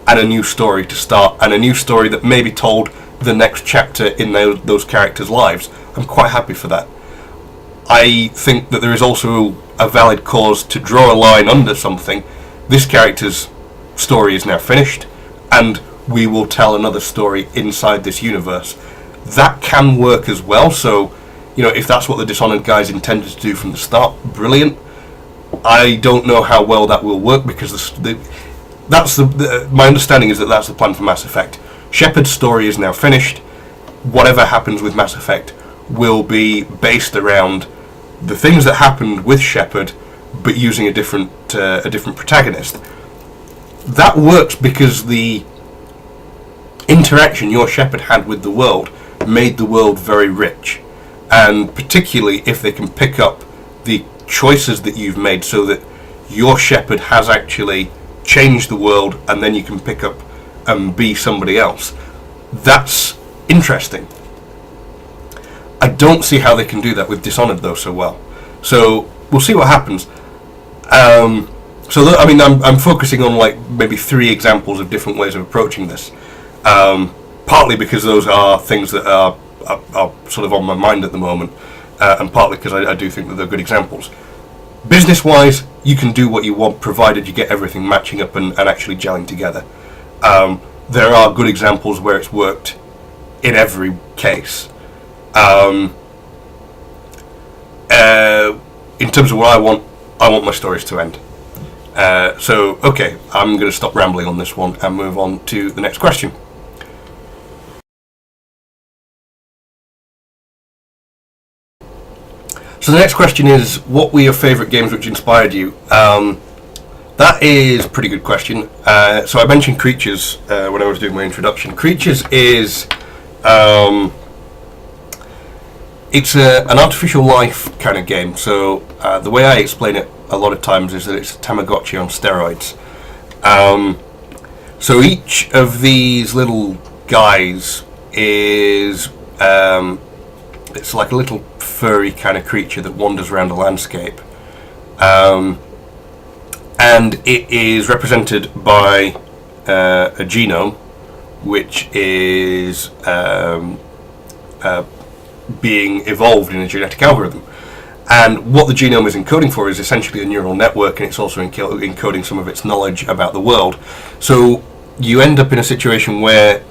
and a new story to start, and a new story that maybe told the next chapter in those characters' lives. I'm quite happy for that. I think that there is also a valid cause to draw a line under something. This character's story is now finished, and we will tell another story inside this universe. That can work as well. So, you know, if that's what the Dishonored guys intended to do from the start, brilliant. I don't know how well that will work, because my understanding is that that's the plan for Mass Effect. Shepard's story is now finished. Whatever happens with Mass Effect will be based around the things that happened with Shepard, but using a different protagonist. That works because the interaction your Shepard had with the world made the world very rich, and particularly if they can pick up the choices that you've made so that your Shepard has actually changed the world, and then you can pick up and be somebody else. That's interesting. I don't see how they can do that with Dishonored though so well. So we'll see what happens. I mean, I'm focusing on like maybe 3 examples of different ways of approaching this. Partly because those are things that are sort of on my mind at the moment, and partly because I do think that they're good examples. Business-wise, you can do what you want, provided you get everything matching up and actually gelling together. There are good examples where it's worked in every case. In terms of what I want my stories to end. So, okay, I'm going to stop rambling on this one and move on to the next question. So So the next question is, what were your favourite games which inspired you? That is a pretty good question. So I mentioned Creatures when I was doing my introduction. Creatures is it's an artificial life kind of game. So the way I explain it a lot of times is that it's a Tamagotchi on steroids. So each of these little guys is it's like a little furry kind of creature that wanders around a landscape. And it is represented by a genome, which is being evolved in a genetic algorithm. And what the genome is encoding for is essentially a neural network, and it's also encoding some of its knowledge about the world. So you end up in a situation where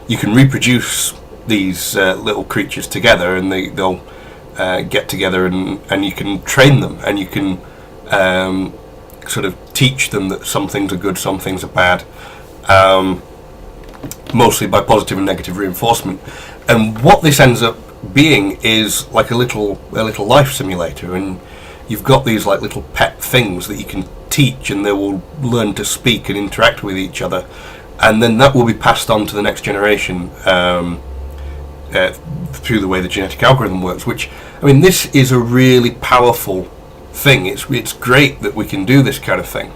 you can reproduce these little creatures together, and they'll get together, and you can train them, and you can sort of teach them that some things are good, some things are bad, mostly by positive and negative reinforcement. And what this ends up being is like a little life simulator, and you've got these like little pet things that you can teach, and they will learn to speak and interact with each other, and then that will be passed on to the next generation through the way the genetic algorithm works. Which, I mean, this is a really powerful thing. It's great that we can do this kind of thing,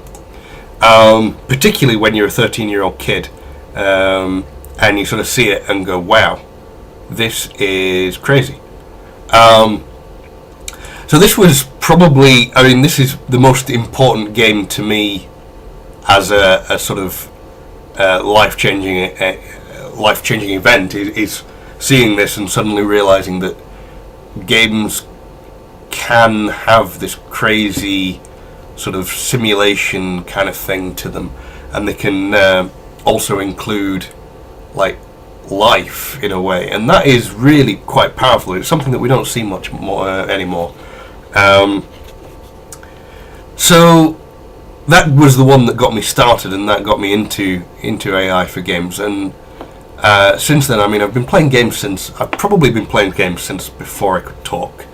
particularly when you're a 13-year-old kid, and you sort of see it and go, wow, this is crazy. So this was probably, I mean, this is the most important game to me as a sort of life-changing event, is seeing this and suddenly realizing that games can have this crazy sort of simulation kind of thing to them, and they can also include like life in a way, and that is really quite powerful. It's something that we don't see much more anymore. So that was the one that got me started, and that got me into AI for games. And since then, I mean, I've probably been playing games since before I could talk.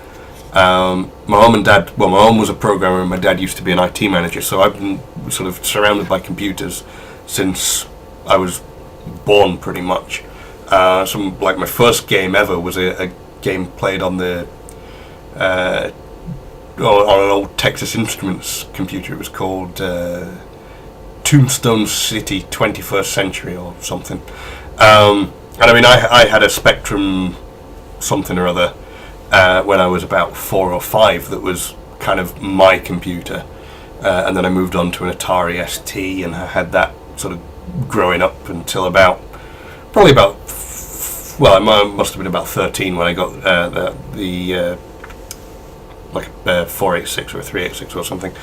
My mum and dad, well, my mum was a programmer and my dad used to be an IT manager, so I've been sort of surrounded by computers since I was born, pretty much. Like my first game ever was a game played on the on an old Texas Instruments computer. It was called Tombstone City 21st Century or something. And I mean, I had a Spectrum something or other when I was about 4 or 5 that was kind of my computer, and then I moved on to an Atari ST, and I had that sort of growing up until I must have been about 13 when I got the like a 486 or a 386 or something.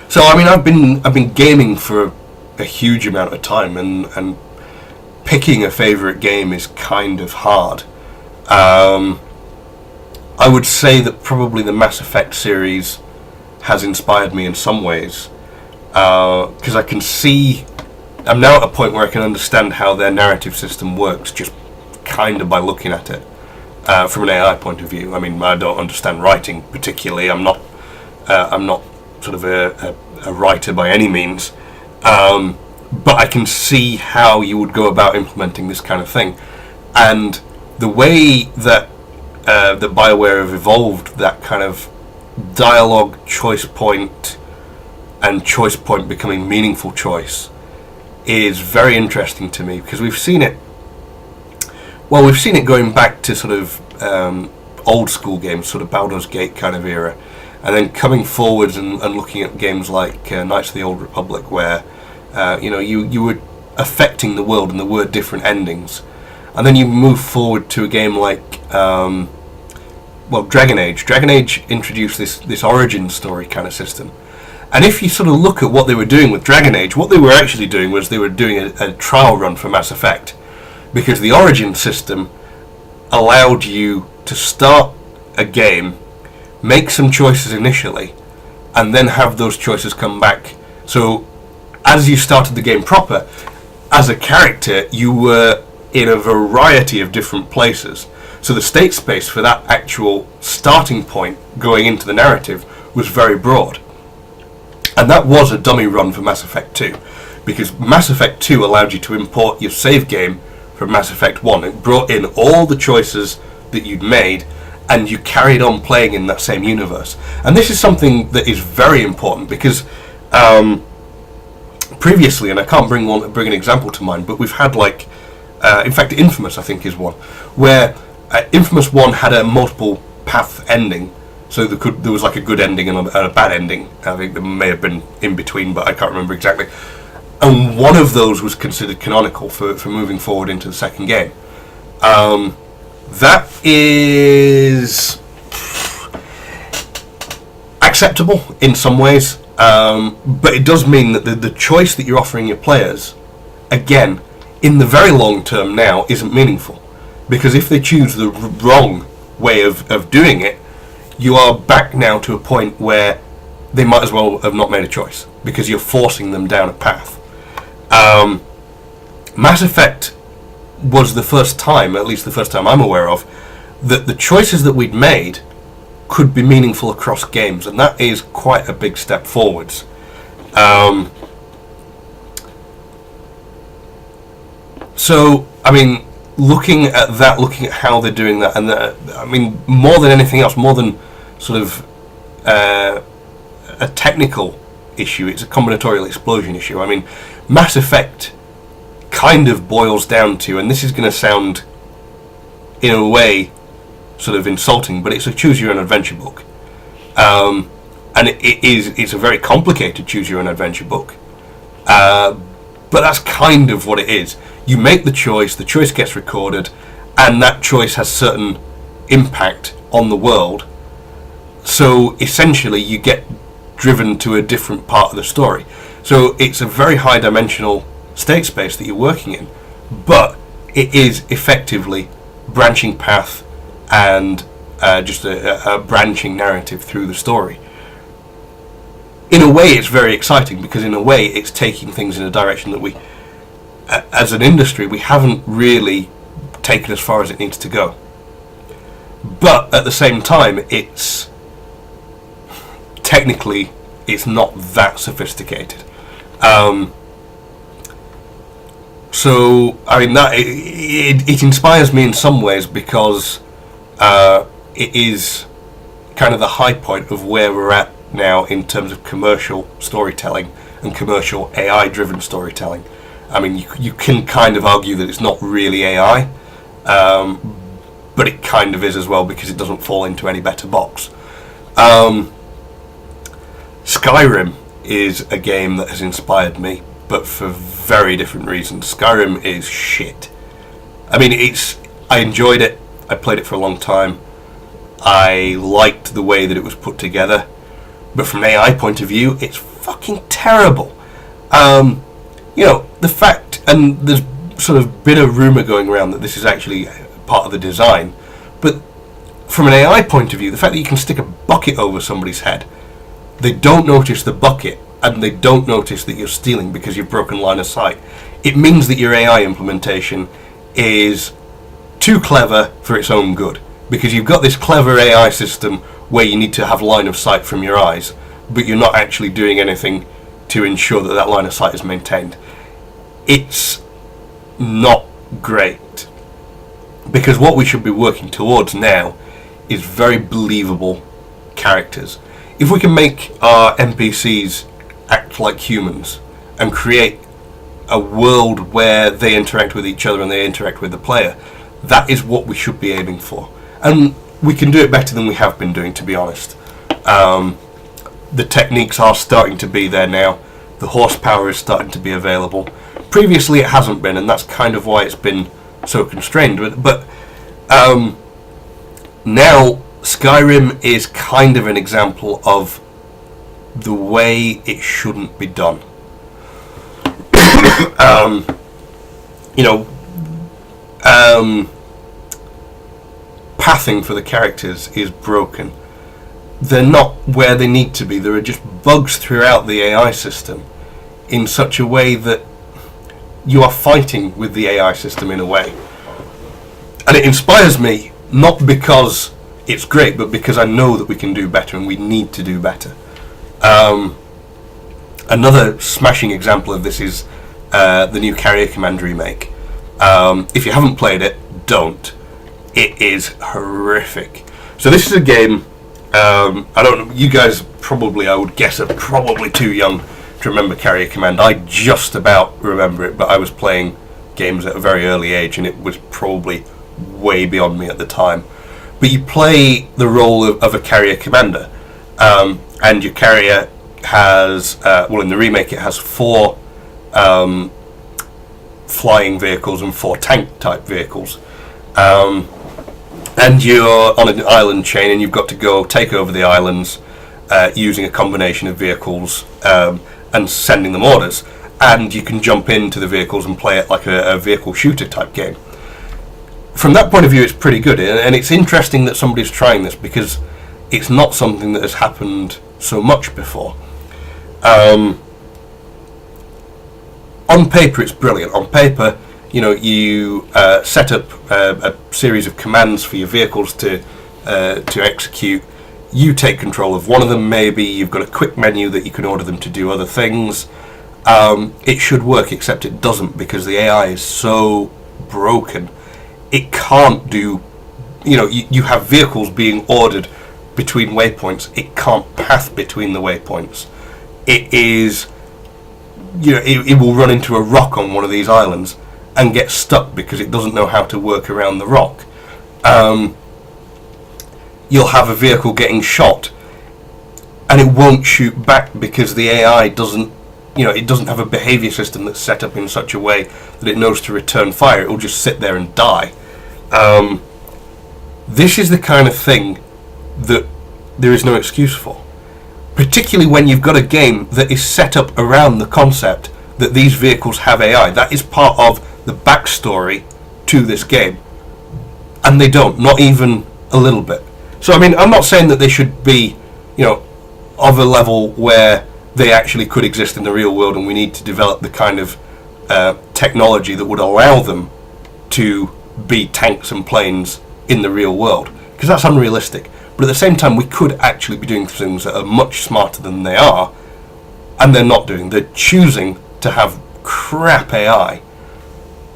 So I mean, I've been gaming for a huge amount of time, and picking a favourite game is kind of hard. I would say that probably the Mass Effect series has inspired me in some ways, because I can see, I'm now at a point where I can understand how their narrative system works just kind of by looking at it from an AI point of view. I mean, I don't understand writing particularly. I'm not sort of a writer by any means, but I can see how you would go about implementing this kind of thing, and the way that the BioWare have evolved that kind of dialogue choice point, and choice point becoming meaningful choice, is very interesting to me, because we've seen it going back to sort of old school games, sort of Baldur's Gate kind of era, and then coming forwards and looking at games like Knights of the Old Republic, where you were affecting the world and there were different endings. And then you move forward to a game like Dragon Age. Dragon Age introduced this origin story kind of system. And if you sort of look at what they were doing with Dragon Age, what they were actually doing was they were doing a trial run for Mass Effect, because the origin system allowed you to start a game, make some choices initially, and then have those choices come back. So as you started the game proper, as a character, you were in a variety of different places. So the state space for that actual starting point going into the narrative was very broad. And that was a dummy run for Mass Effect 2, because Mass Effect 2 allowed you to import your save game from Mass Effect 1. It brought in all the choices that you'd made, and you carried on playing in that same universe. And this is something that is very important, because previously, and I can't bring an example to mind, but we've had like, in fact, Infamous I think is one, where Infamous 1 had a multiple path ending. So there was like a good ending and a bad ending. I think there may have been in between, but I can't remember exactly. And one of those was considered canonical for moving forward into the second game. That is acceptable in some ways, but it does mean that the choice that you're offering your players, again, in the very long term now, isn't meaningful. Because if they choose the wrong way of doing it, you are back now to a point where they might as well have not made a choice, because you're forcing them down a path. Mass Effect was the first time, at least the first time I'm aware of, that the choices that we'd made could be meaningful across games, and that is quite a big step forwards. So, I mean, looking at how they're doing that, and I mean, more than anything else, more than sort of a technical issue, it's a combinatorial explosion issue. I mean, Mass Effect kind of boils down to, and this is going to sound in a way sort of insulting, but it's a choose your own adventure book, and it's a very complicated choose your own adventure book, but that's kind of what it is. You make the choice gets recorded, and that choice has certain impact on the world. So essentially you get driven to a different part of the story. So it's a very high dimensional state space that you're working in, but it is effectively branching path and just a branching narrative through the story. In a way it's very exciting, because in a way it's taking things in a direction that we, as an industry, we haven't really taken as far as it needs to go. But at the same time, it's technically it's not that sophisticated. So I mean, that it inspires me in some ways, because it is kind of the high point of where we're at now in terms of commercial storytelling and commercial AI-driven storytelling. I mean, you can kind of argue that it's not really AI, but it kind of is as well, because it doesn't fall into any better box. Skyrim is a game that has inspired me, but for very different reasons. Skyrim is shit. I mean, I enjoyed it. I played it for a long time. I liked the way that it was put together, but from an AI point of view, it's fucking terrible. You know, the fact, and there's sort of been a rumour going around that this is actually part of the design, but from an AI point of view, the fact that you can stick a bucket over somebody's head, they don't notice the bucket, and they don't notice that you're stealing because you've broken line of sight. It means that your AI implementation is too clever for its own good, because you've got this clever AI system where you need to have line of sight from your eyes, but you're not actually doing anything to ensure that that line of sight is maintained. It's not great, because what we should be working towards now is very believable characters. If we can make our NPCs act like humans and create a world where they interact with each other and they interact with the player, that is what we should be aiming for. And we can do it better than we have been doing, to be honest. The techniques are starting to be there now. The horsepower is starting to be available. Previously it hasn't been, and that's kind of why it's been so constrained. But now Skyrim is kind of an example of the way it shouldn't be done. You know, pathing for the characters is broken. They're not where they need to be. There are just bugs throughout the AI system in such a way that you are fighting with the AI system in a way. And it inspires me not because it's great, but because I know that we can do better and we need to do better. Another smashing example of this is the new Carrier Command remake. If you haven't played it, don't. It is horrific. So this is a game, I don't know, you guys probably, I would guess, are probably too young to remember Carrier Command. I just about remember it, but I was playing games at a very early age and it was probably way beyond me at the time. But you play the role of a carrier commander, and your carrier has, well, in the remake it has 4 flying vehicles and 4 tank type vehicles. And you're on an island chain and you've got to go take over the islands using a combination of vehicles and sending them orders. And you can jump into the vehicles and play it like a vehicle shooter type game. From that point of view, it's pretty good, and it's interesting that somebody's trying this because it's not something that has happened so much before. On paper, it's brilliant. On paper, you know, you set up a series of commands for your vehicles to execute. You take control of one of them. Maybe you've got a quick menu that you can order them to do other things. It should work, except it doesn't because the AI is so broken. It can't do, you know, you have vehicles being ordered between waypoints. It can't path between the waypoints. It is, you know, it will run into a rock on one of these islands and get stuck because it doesn't know how to work around the rock. You'll have a vehicle getting shot and it won't shoot back because the AI doesn't, you know, it doesn't have a behavior system that's set up in such a way that it knows to return fire. It will just sit there and die. This is the kind of thing that there is no excuse for, particularly when you've got a game that is set up around the concept that these vehicles have AI. That is part of the backstory to this game, and they don't, not even a little bit. So I mean, I'm not saying that they should be, you know, of a level where they actually could exist in the real world and we need to develop the kind of technology that would allow them to be tanks and planes in the real world, because that's unrealistic. But at the same time, we could actually be doing things that are much smarter than they are, and they're not doing. They're choosing to have crap AI,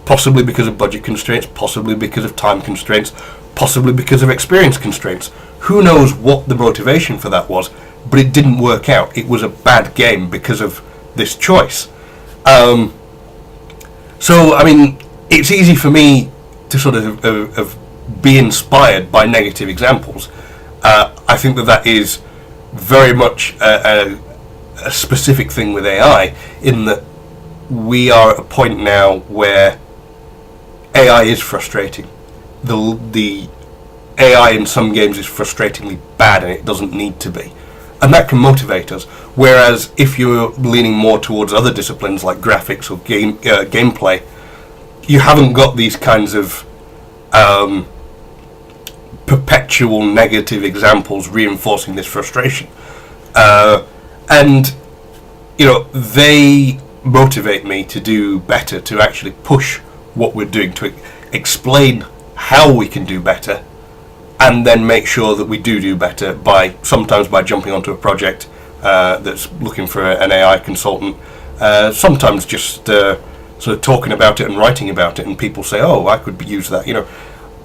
possibly because of budget constraints, possibly because of time constraints, possibly because of experience constraints. Who knows what the motivation for that was, but it didn't work out. It was a bad game because of this choice. So, I mean, it's easy for me to sort of be inspired by negative examples. I think that is very much a specific thing with AI, in that we are at a point now where AI is frustrating. The AI in some games is frustratingly bad and it doesn't need to be. And that can motivate us. Whereas if you're leaning more towards other disciplines like graphics or gameplay, you haven't got these kinds of perpetual negative examples reinforcing this frustration. And, you know, they motivate me to do better, to actually push what we're doing, to explain how we can do better, and then make sure that we do better sometimes by jumping onto a project that's looking for an AI consultant, sometimes just sort of talking about it and writing about it, and people say, oh, I could use that. You know,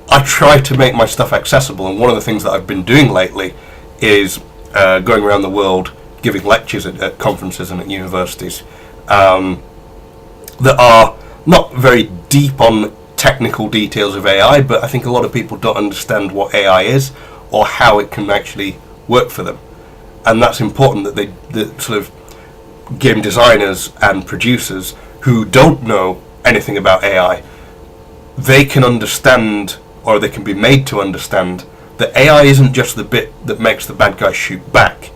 I try to make my stuff accessible, and one of the things that I've been doing lately is going around the world giving lectures at conferences and at universities that are not very deep on technical details of AI, but I think a lot of people don't understand what AI is or how it can actually work for them. And that's important, that that sort of game designers and producers who don't know anything about AI, they can understand, or they can be made to understand, that AI isn't just the bit that makes the bad guys shoot back.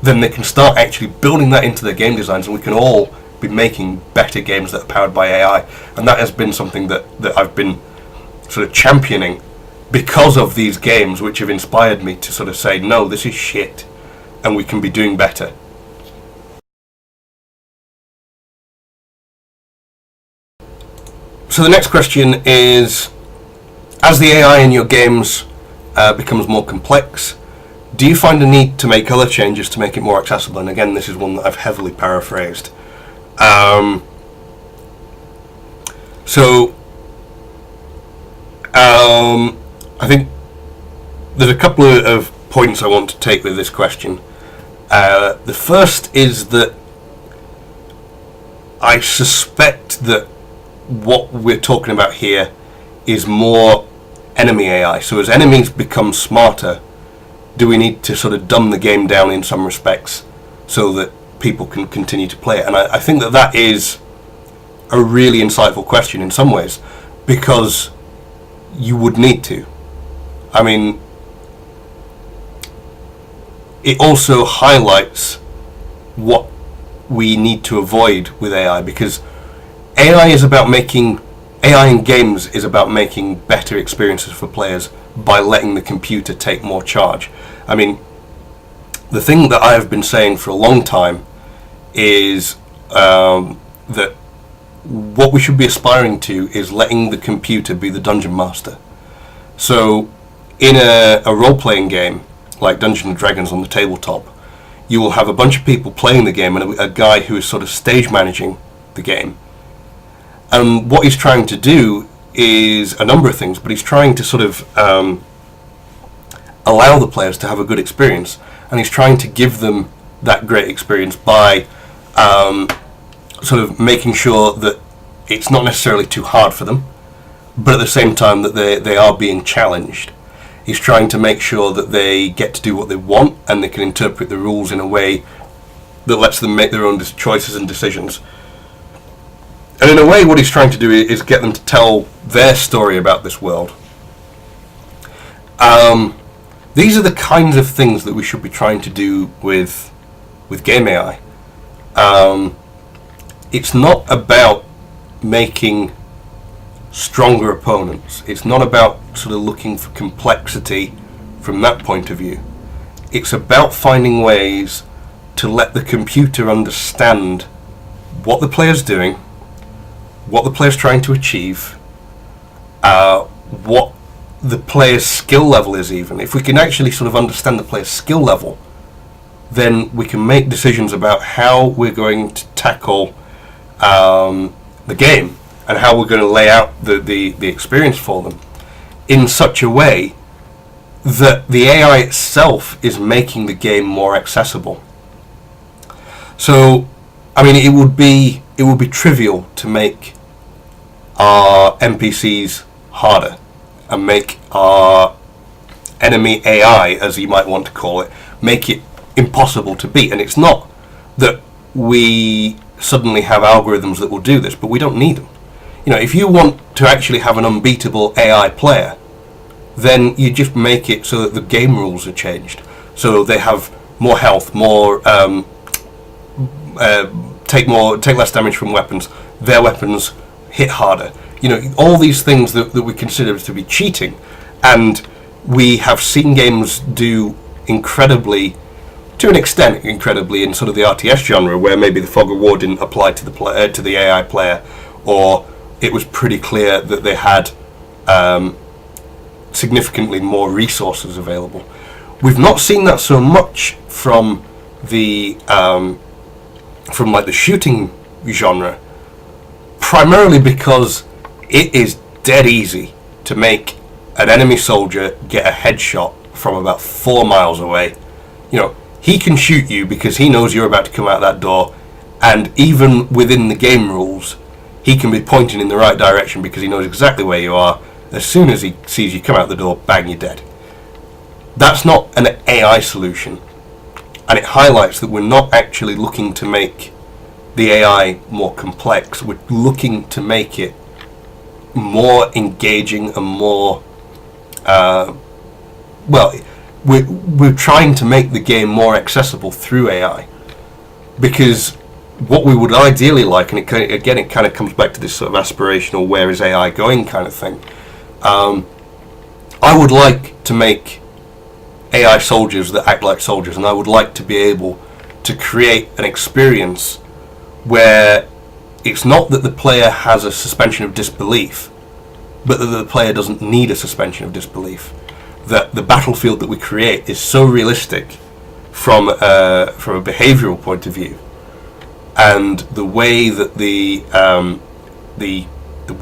Then they can start actually building that into their game designs, and we can all be making better games that are powered by AI. And that has been something that I've been sort of championing because of these games, which have inspired me to sort of say, no, this is shit and we can be doing better. So the next question is, as the AI in your games becomes more complex, do you find a need to make other changes to make it more accessible? And again, this is one that I've heavily paraphrased. I think there's a couple of points I want to take with this question. The first is that I suspect that what we're talking about here is more enemy AI. So as enemies become smarter, do we need to sort of dumb the game down in some respects so that people can continue to play it? And I think that is a really insightful question in some ways, because you would need to. I mean, it also highlights what we need to avoid with AI, because AI in games is about making better experiences for players by letting the computer take more charge. I mean, the thing that I have been saying for a long time is that what we should be aspiring to is letting the computer be the dungeon master. So in a role-playing game like Dungeons and Dragons on the tabletop, you will have a bunch of people playing the game and a guy who is sort of stage managing the game. And what he's trying to do is a number of things, but he's trying to sort of allow the players to have a good experience, and he's trying to give them that great experience by sort of making sure that it's not necessarily too hard for them, but at the same time that they are being challenged. He's trying to make sure that they get to do what they want and they can interpret the rules in a way that lets them make their own choices and decisions. And in a way, what he's trying to do is get them to tell their story about this world. These are the kinds of things that we should be trying to do with game AI. It's not about making stronger opponents. It's not about sort of looking for complexity from that point of view. It's about finding ways to let the computer understand what the player's doing, what the player's trying to achieve, what the player's skill level is even. If we can actually sort of understand the player's skill level, then we can make decisions about how we're going to tackle the game and how we're going to lay out the experience for them in such a way that the AI itself is making the game more accessible. So, I mean, it would be trivial to make our NPCs harder and make our enemy AI, as you might want to call it, make it impossible to beat. And it's not that we suddenly have algorithms that will do this, but we don't need them. You know, if you want to actually have an unbeatable AI player, then you just make it so that the game rules are changed, so they have more health, more take less damage from weapons. Their weapons hit harder. You know, all these things that we consider to be cheating, and we have seen games do incredibly, to an extent, incredibly in sort of the RTS genre, where maybe the fog of war didn't apply to the AI player, or it was pretty clear that they had significantly more resources available. We've not seen that so much from the like the shooting genre, primarily because it is dead easy to make an enemy soldier get a headshot from about 4 miles away. You know, he can shoot you because he knows you're about to come out that door, and even within the game rules, he can be pointing in the right direction because he knows exactly where you are. As soon as he sees you come out the door, bang, you're dead. That's not an AI solution, and it highlights that we're not actually looking to make the AI more complex. We're looking to make it more engaging and more we're trying to make the game more accessible through AI, because what we would ideally like, and it kind of comes back to this sort of aspirational where is AI going kind of thing. I would like to make AI soldiers that act like soldiers, and I would like to be able to create an experience where it's not that the player has a suspension of disbelief, but that the player doesn't need a suspension of disbelief. That the battlefield that we create is so realistic from a behavioural point of view, and the way that the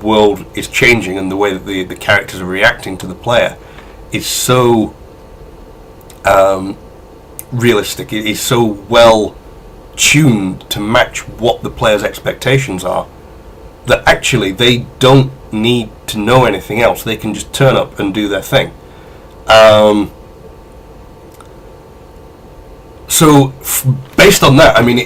world is changing and the way that the characters are reacting to the player is so realistic. It is so well tuned to match what the player's expectations are, that actually they don't need to know anything else. They can just turn up and do their thing. So based on that, I mean,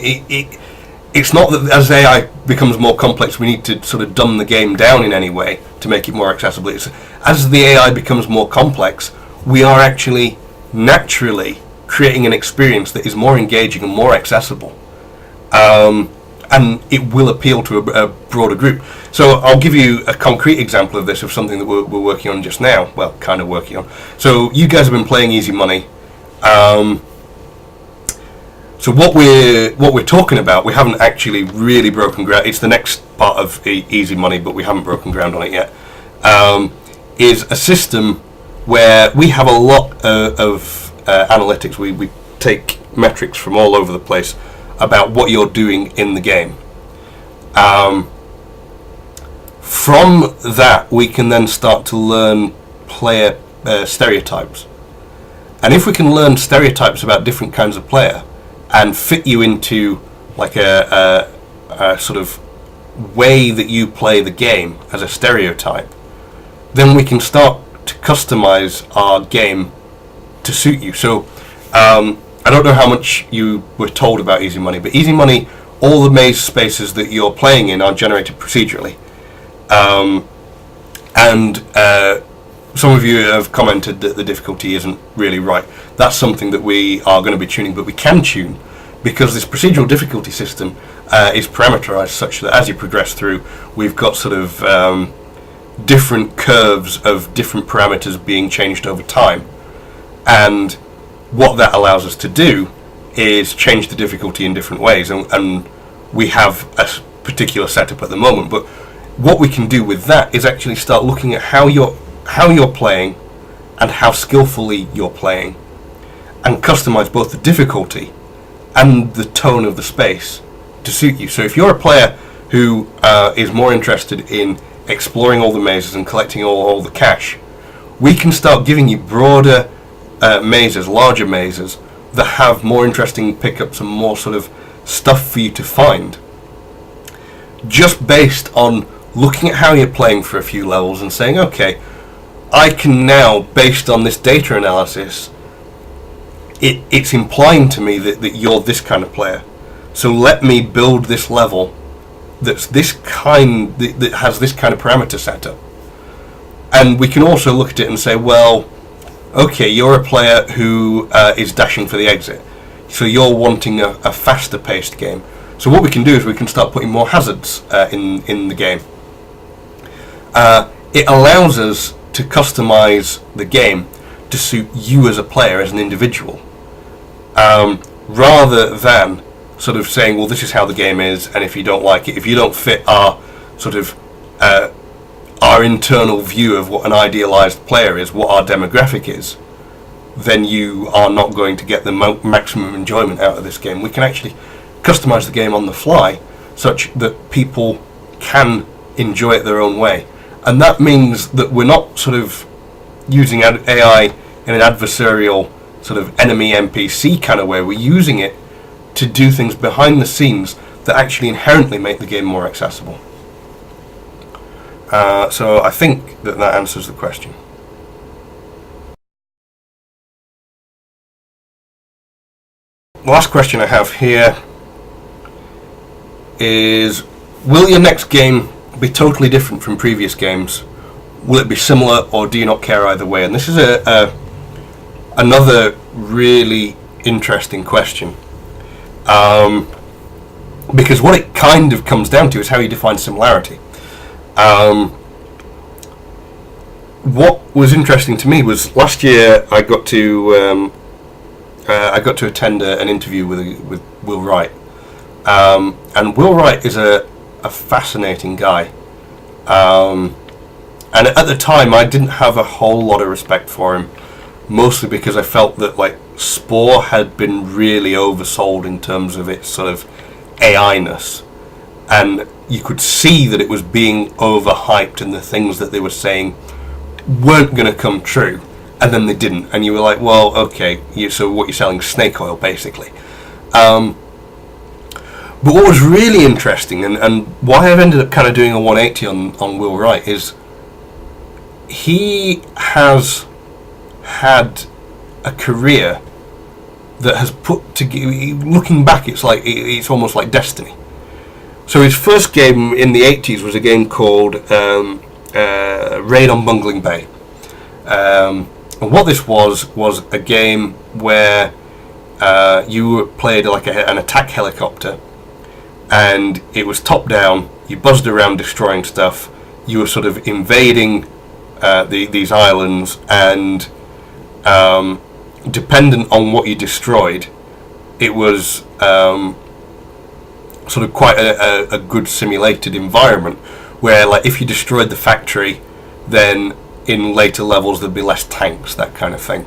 it's not that as AI becomes more complex we need to sort of dumb the game down in any way to make it more accessible. It's, as the AI becomes more complex, we are actually naturally creating an experience that is more engaging and more accessible, and it will appeal to a broader group. So I'll give you a concrete example of this, of something that we're working on just now. Well, kind of working on. So you guys have been playing Easy Money. So what we're talking about, we haven't actually really broken ground. It's the next part of Easy Money, but we haven't broken ground on it yet. Is a system where we have a lot of analytics. We take metrics from all over the place about what you're doing in the game. From that, we can then start to learn player stereotypes. And if we can learn stereotypes about different kinds of player and fit you into like a sort of way that you play the game as a stereotype, then we can start to customize our game to suit you. So I don't know how much you were told about Easy Money, but Easy Money, all the maze spaces that you're playing in are generated procedurally. And some of you have commented that the difficulty isn't really right. That's something that we are going to be tuning, but we can tune because this procedural difficulty system is parameterized such that as you progress through, we've got sort of different curves of different parameters being changed over time. And what that allows us to do is change the difficulty in different ways, and we have a particular setup at the moment, but what we can do with that is actually start looking at how you're playing and how skillfully you're playing, and customize both the difficulty and the tone of the space to suit you. So if you're a player who is more interested in exploring all the mazes and collecting all the cash, we can start giving you broader mazes, larger mazes that have more interesting pickups and more sort of stuff for you to find, just based on looking at how you're playing for a few levels and saying, okay, I can now, based on this data analysis, it's implying to me that you're this kind of player, so let me build this level that's this kind, that has this kind of parameter setup. And we can also look at it and say, well, okay, you're a player who is dashing for the exit, so you're wanting a faster paced game. So what we can do is we can start putting more hazards in the game. It allows us to customize the game to suit you as a player, as an individual, rather than sort of saying, well, this is how the game is, and if you don't like it, if you don't fit our sort of our internal view of what an idealized player is, what our demographic is, then you are not going to get the maximum enjoyment out of this game. We can actually customize the game on the fly such that people can enjoy it their own way. And that means that we're not sort of using AI in an adversarial sort of enemy NPC kind of way. We're using it to do things behind the scenes that actually inherently make the game more accessible. So I think that answers the question. The last question I have here is, will your next game be totally different from previous games? Will it be similar, or do you not care either way? And this is another really interesting question, because what it kind of comes down to is how you define similarity. What was interesting to me was last year I got to attend an interview with Will Wright, and Will Wright is a fascinating guy, And at the time, I didn't have a whole lot of respect for him, mostly because I felt that like Spore had been really oversold in terms of its sort of AI-ness, and you could see that it was being overhyped, and the things that they were saying weren't going to come true, and then they didn't, and you were like, well, okay, so what you're selling is snake oil, basically. But what was really interesting, and why I've ended up kind of doing a 180 on Will Wright, is he has had a career that has put together. Looking back, it's almost like destiny. So his first game in the 80s was a game called Raid on Bungling Bay. And what this was a game where you played like an attack helicopter, and it was top down. You buzzed around destroying stuff. You were sort of invading these islands, and dependent on what you destroyed, it was sort of quite a good simulated environment, where like if you destroyed the factory, then in later levels there'd be less tanks, that kind of thing.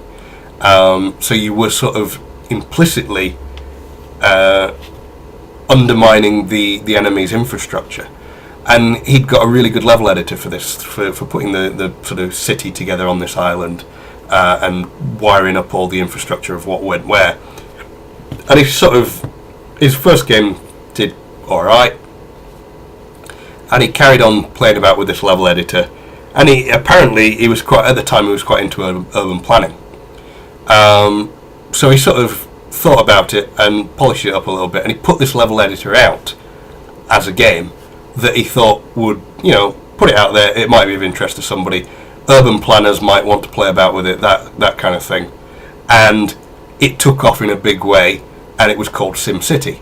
So you were sort of implicitly undermining the enemy's infrastructure. And he'd got a really good level editor for this, for putting the sort of city together on this island, and wiring up all the infrastructure of what went where. And his first game did alright, and he carried on playing about with this level editor, and he was quite into urban planning. So he sort of thought about it and polished it up a little bit, and he put this level editor out as a game that he thought would, put it out there, it might be of interest to somebody, urban planners might want to play about with it, that kind of thing. And it took off in a big way, and it was called SimCity.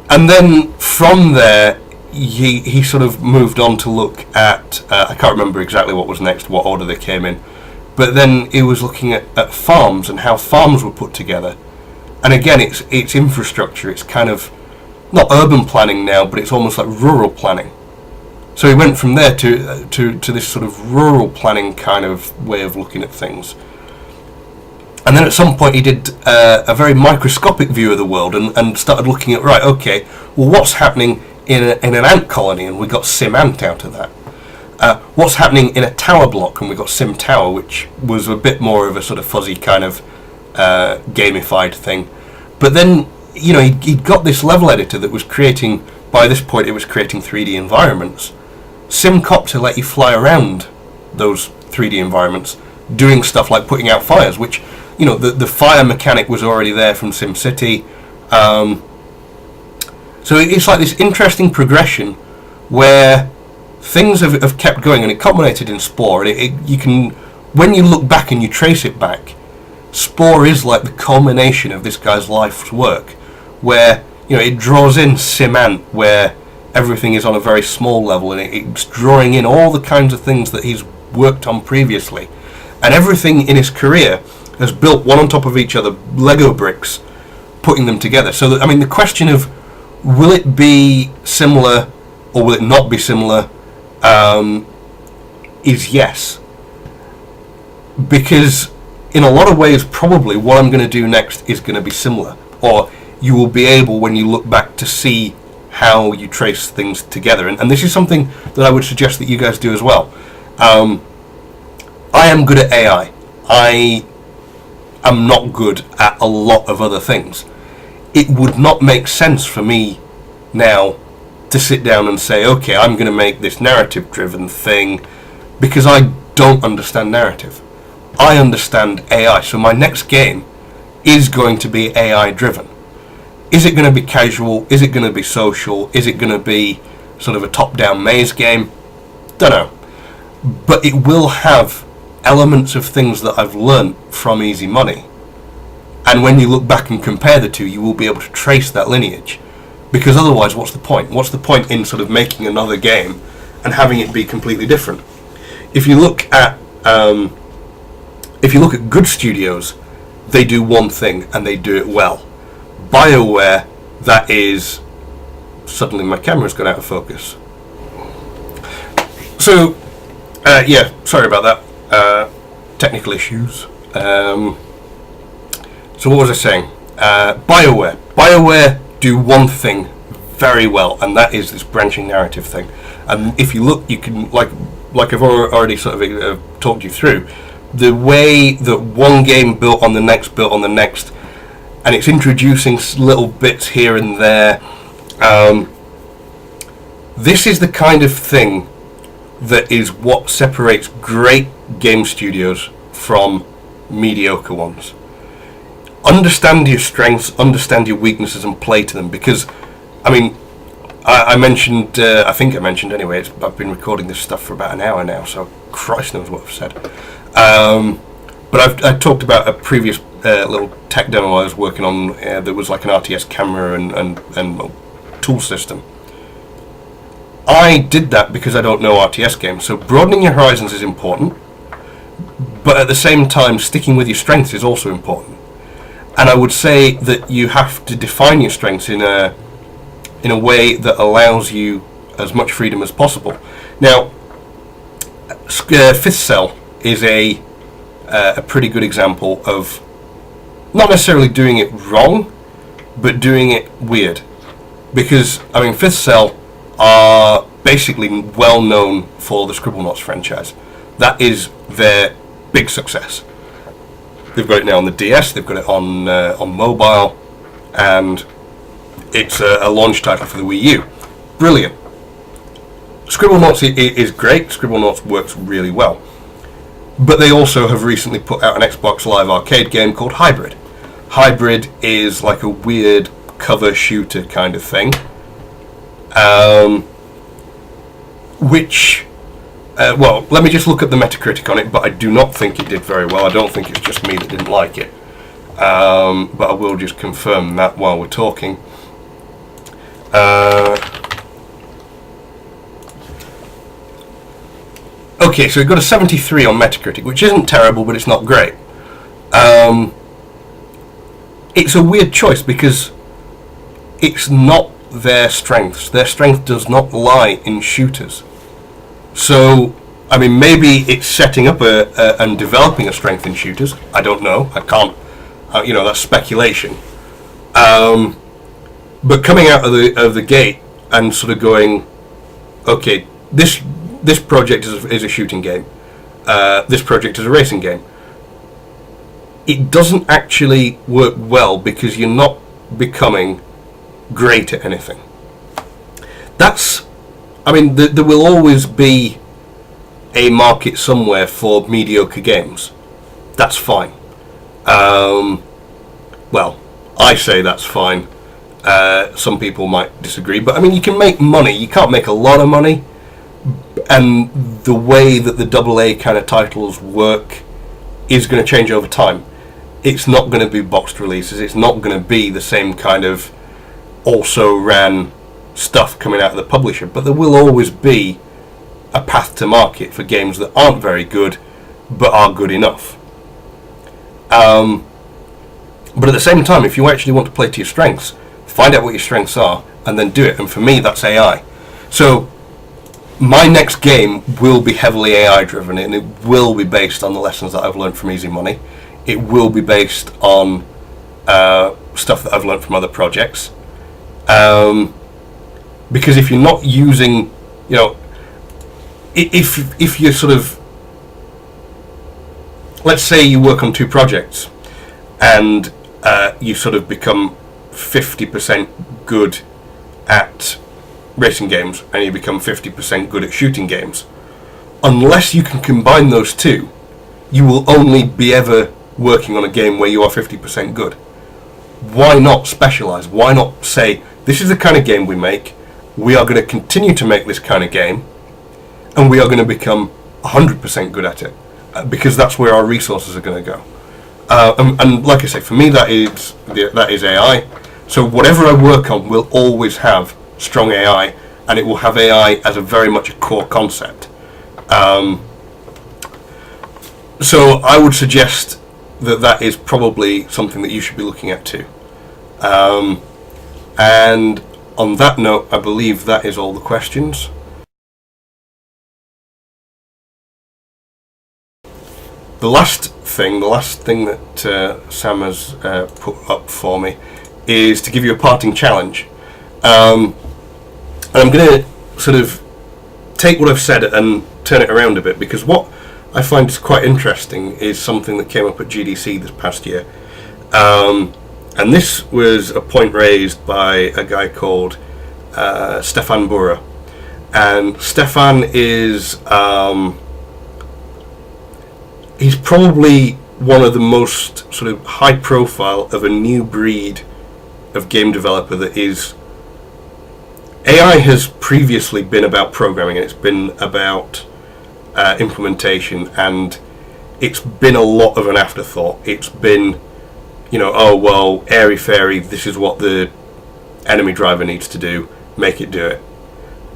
And then from there, he sort of moved on to look at, I can't remember exactly what was next, what order they came in, but then he was looking at farms and how farms were put together. And again, it's infrastructure, it's kind of not urban planning now, but it's almost like rural planning. So he went from there to this sort of rural planning kind of way of looking at things. And then at some point he did a very microscopic view of the world and started looking at, right, okay, well, what's happening in an ant colony, and we got Sim Ant out of that. What's happening in a tower block, and we got Sim Tower, which was a bit more of a sort of fuzzy kind of gamified thing. But then, he'd got this level editor that was creating, by this point it was creating 3D environments. SimCopter let you fly around those 3D environments, doing stuff like putting out fires, which, the fire mechanic was already there from SimCity. So it's like this interesting progression where things have kept going, and it culminated in Spore. And you can, when you look back and you trace it back, Spore is like the culmination of this guy's life's work, where it draws in Sim Ant, where everything is on a very small level, and it's drawing in all the kinds of things that he's worked on previously, and everything in his career has built one on top of each other, Lego bricks, putting them together. So that, the question of will it be similar or will it not be similar is yes, because in a lot of ways probably what I'm going to do next is going to be similar, or you will be able, when you look back, to see how you trace things together, and this is something that I would suggest that you guys do as well. I am good at AI. I am not good at a lot of other things. It would not make sense for me now to sit down and say, okay, I'm going to make this narrative driven thing, because I don't understand narrative. I understand AI, so my next game is going to be AI driven. Is it going to be casual? Is it going to be social? Is it going to be sort of a top-down maze game? Don't know. But it will have elements of things that I've learnt from Easy Money. And when you look back and compare the two, you will be able to trace that lineage. Because otherwise, what's the point? What's the point in sort of making another game and having it be completely different? If you look at good studios, they do one thing and they do it well. BioWare, that is... Suddenly my camera's gone out of focus. So, yeah, sorry about that. Technical issues. So what was I saying? BioWare. BioWare do one thing very well, and that is this branching narrative thing. And if you look, you can, like I've already sort of talked you through, the way that one game built on the next, and it's introducing little bits here and there. This is the kind of thing that is what separates great game studios from mediocre ones. Understand your strengths, understand your weaknesses, and play to them. Because, I mean, I mentioned, I think I mentioned anyway, I've been recording this stuff for about an hour now, so Christ knows what I've said. But I talked about a previous little tech demo I was working on that was like an RTS camera and tool system. I did that because I don't know RTS games, so broadening your horizons is important, but at the same time, sticking with your strengths is also important. And I would say that you have to define your strengths in a way that allows you as much freedom as possible. Now, Fifth Cell is a pretty good example of not necessarily doing it wrong, but doing it weird. Because, I mean, Fifth Cell are basically well known for the Scribblenauts franchise. That is their big success. They've got it now on the DS, they've got it on mobile, and it's a launch title for the Wii U. Brilliant. Scribblenauts is great, Scribblenauts works really well. But they also have recently put out an Xbox Live Arcade game called Hybrid. Hybrid is like a weird cover shooter kind of thing. Which, well, let me just look at the Metacritic on it, but I do not think it did very well. I don't think it's just me that didn't like it. But I will just confirm that while we're talking. Okay, so it got a 73 on Metacritic, which isn't terrible, but it's not great. It's a weird choice because it's not their strengths. Their strength does not lie in shooters. So, I mean, maybe it's setting up and developing a strength in shooters. I don't know. I can't. That's speculation. But coming out of the gate and sort of going, okay, this project is a shooting game. This project is a racing game. It doesn't actually work well because you're not becoming great at anything. There will always be a market somewhere for mediocre games. That's fine. Well, I say that's fine. Some people might disagree, but I mean, you can make money. You can't make a lot of money, and the way that the AA kind of titles work is going to change over time. It's not going to be boxed releases. It's not going to be the same kind of also ran stuff coming out of the publisher, but there will always be a path to market for games that aren't very good but are good enough. But at the same time, if you actually want to play to your strengths, find out what your strengths are and then do it. And for me, that's AI. So my next game will be heavily AI driven, and it will be based on the lessons that I've learned from Easy Money. It will be based on stuff that I've learned from other projects. Because if you're not using, if you're sort of, let's say you work on two projects and you sort of become 50% good at racing games and you become 50% good at shooting games, unless you can combine those two, you will only be ever working on a game where you are 50% good. Why not specialize? Why not say, this is the kind of game we make, we are going to continue to make this kind of game, and we are going to become 100% good at it, because that's where our resources are going to go. And like I say, for me that is AI. So whatever I work on will always have strong AI, and it will have AI as a very much a core concept. So I would suggest that is probably something that you should be looking at too. And on that note, I believe that is all the questions. the last thing that Sam has put up for me is to give you a parting challenge. And I'm going to sort of take what I've said and turn it around a bit, because what I find is quite interesting is something that came up at GDC this past year. And this was a point raised by a guy called Stefan Burra. And Stefan is he's probably one of the most sort of high profile of a new breed of game developer that is. AI has previously been about programming, and it's been about implementation, and it's been a lot of an afterthought. It's been, oh well, airy fairy, this is what the enemy driver needs to do, make it do it.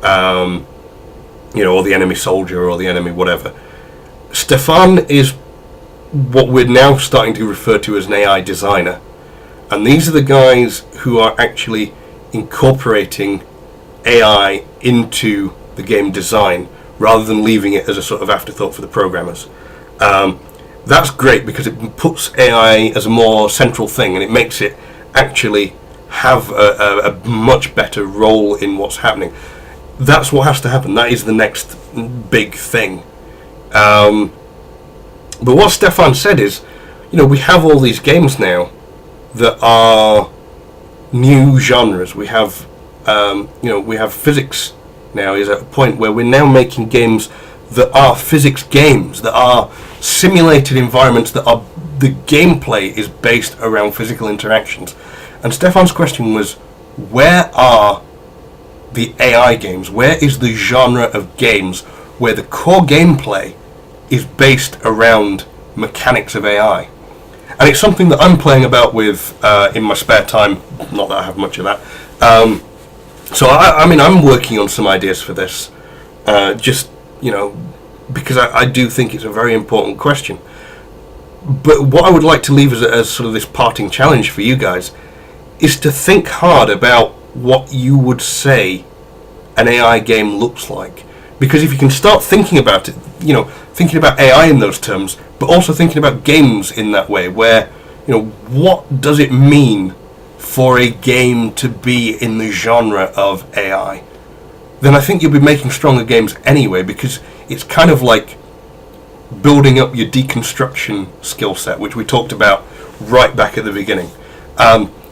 Or the enemy soldier, or the enemy whatever. Stefan is what we're now starting to refer to as an AI designer, and these are the guys who are actually incorporating AI into the game design rather than leaving it as a sort of afterthought for the programmers. That's great because it puts AI as a more central thing, and it makes it actually have a much better role in what's happening. That's what has to happen. That is the next big thing. But what Stefan said is, we have all these games now that are new genres. We have we have physics now is at a point where we're now making games that are physics games, that are simulated environments, that are the gameplay is based around physical interactions. And Stefan's question was, where are the AI games? Where is the genre of games where the core gameplay is based around mechanics of AI? And it's something that I'm playing about with in my spare time. Not that I have much of that. So I'm working on some ideas for this, because I do think it's a very important question. But what I would like to leave as sort of this parting challenge for you guys is to think hard about what you would say an AI game looks like. Because if you can start thinking about it, thinking about AI in those terms, but also thinking about games in that way, where, what does it mean for a game to be in the genre of AI? Then I think you'll be making stronger games anyway, because it's kind of like building up your deconstruction skill set, which we talked about right back at the beginning.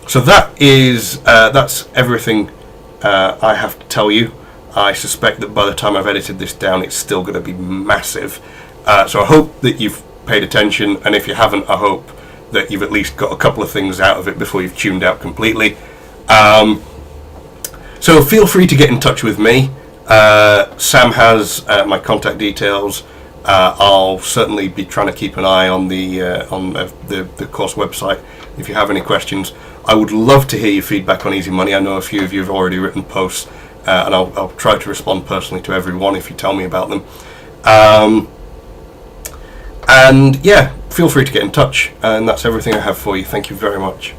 So that's everything I have to tell you. I suspect that by the time I've edited this down, it's still going to be massive. So I hope that you've paid attention, and if you haven't, I hope that you've at least got a couple of things out of it before you've tuned out completely. So feel free to get in touch with me. Sam has my contact details. I'll certainly be trying to keep an eye on the course website. If you have any questions, I would love to hear your feedback on Easy Money. I know a few of you have already written posts, and I'll try to respond personally to everyone if you tell me about them. And yeah, feel free to get in touch. And that's everything I have for you. Thank you very much.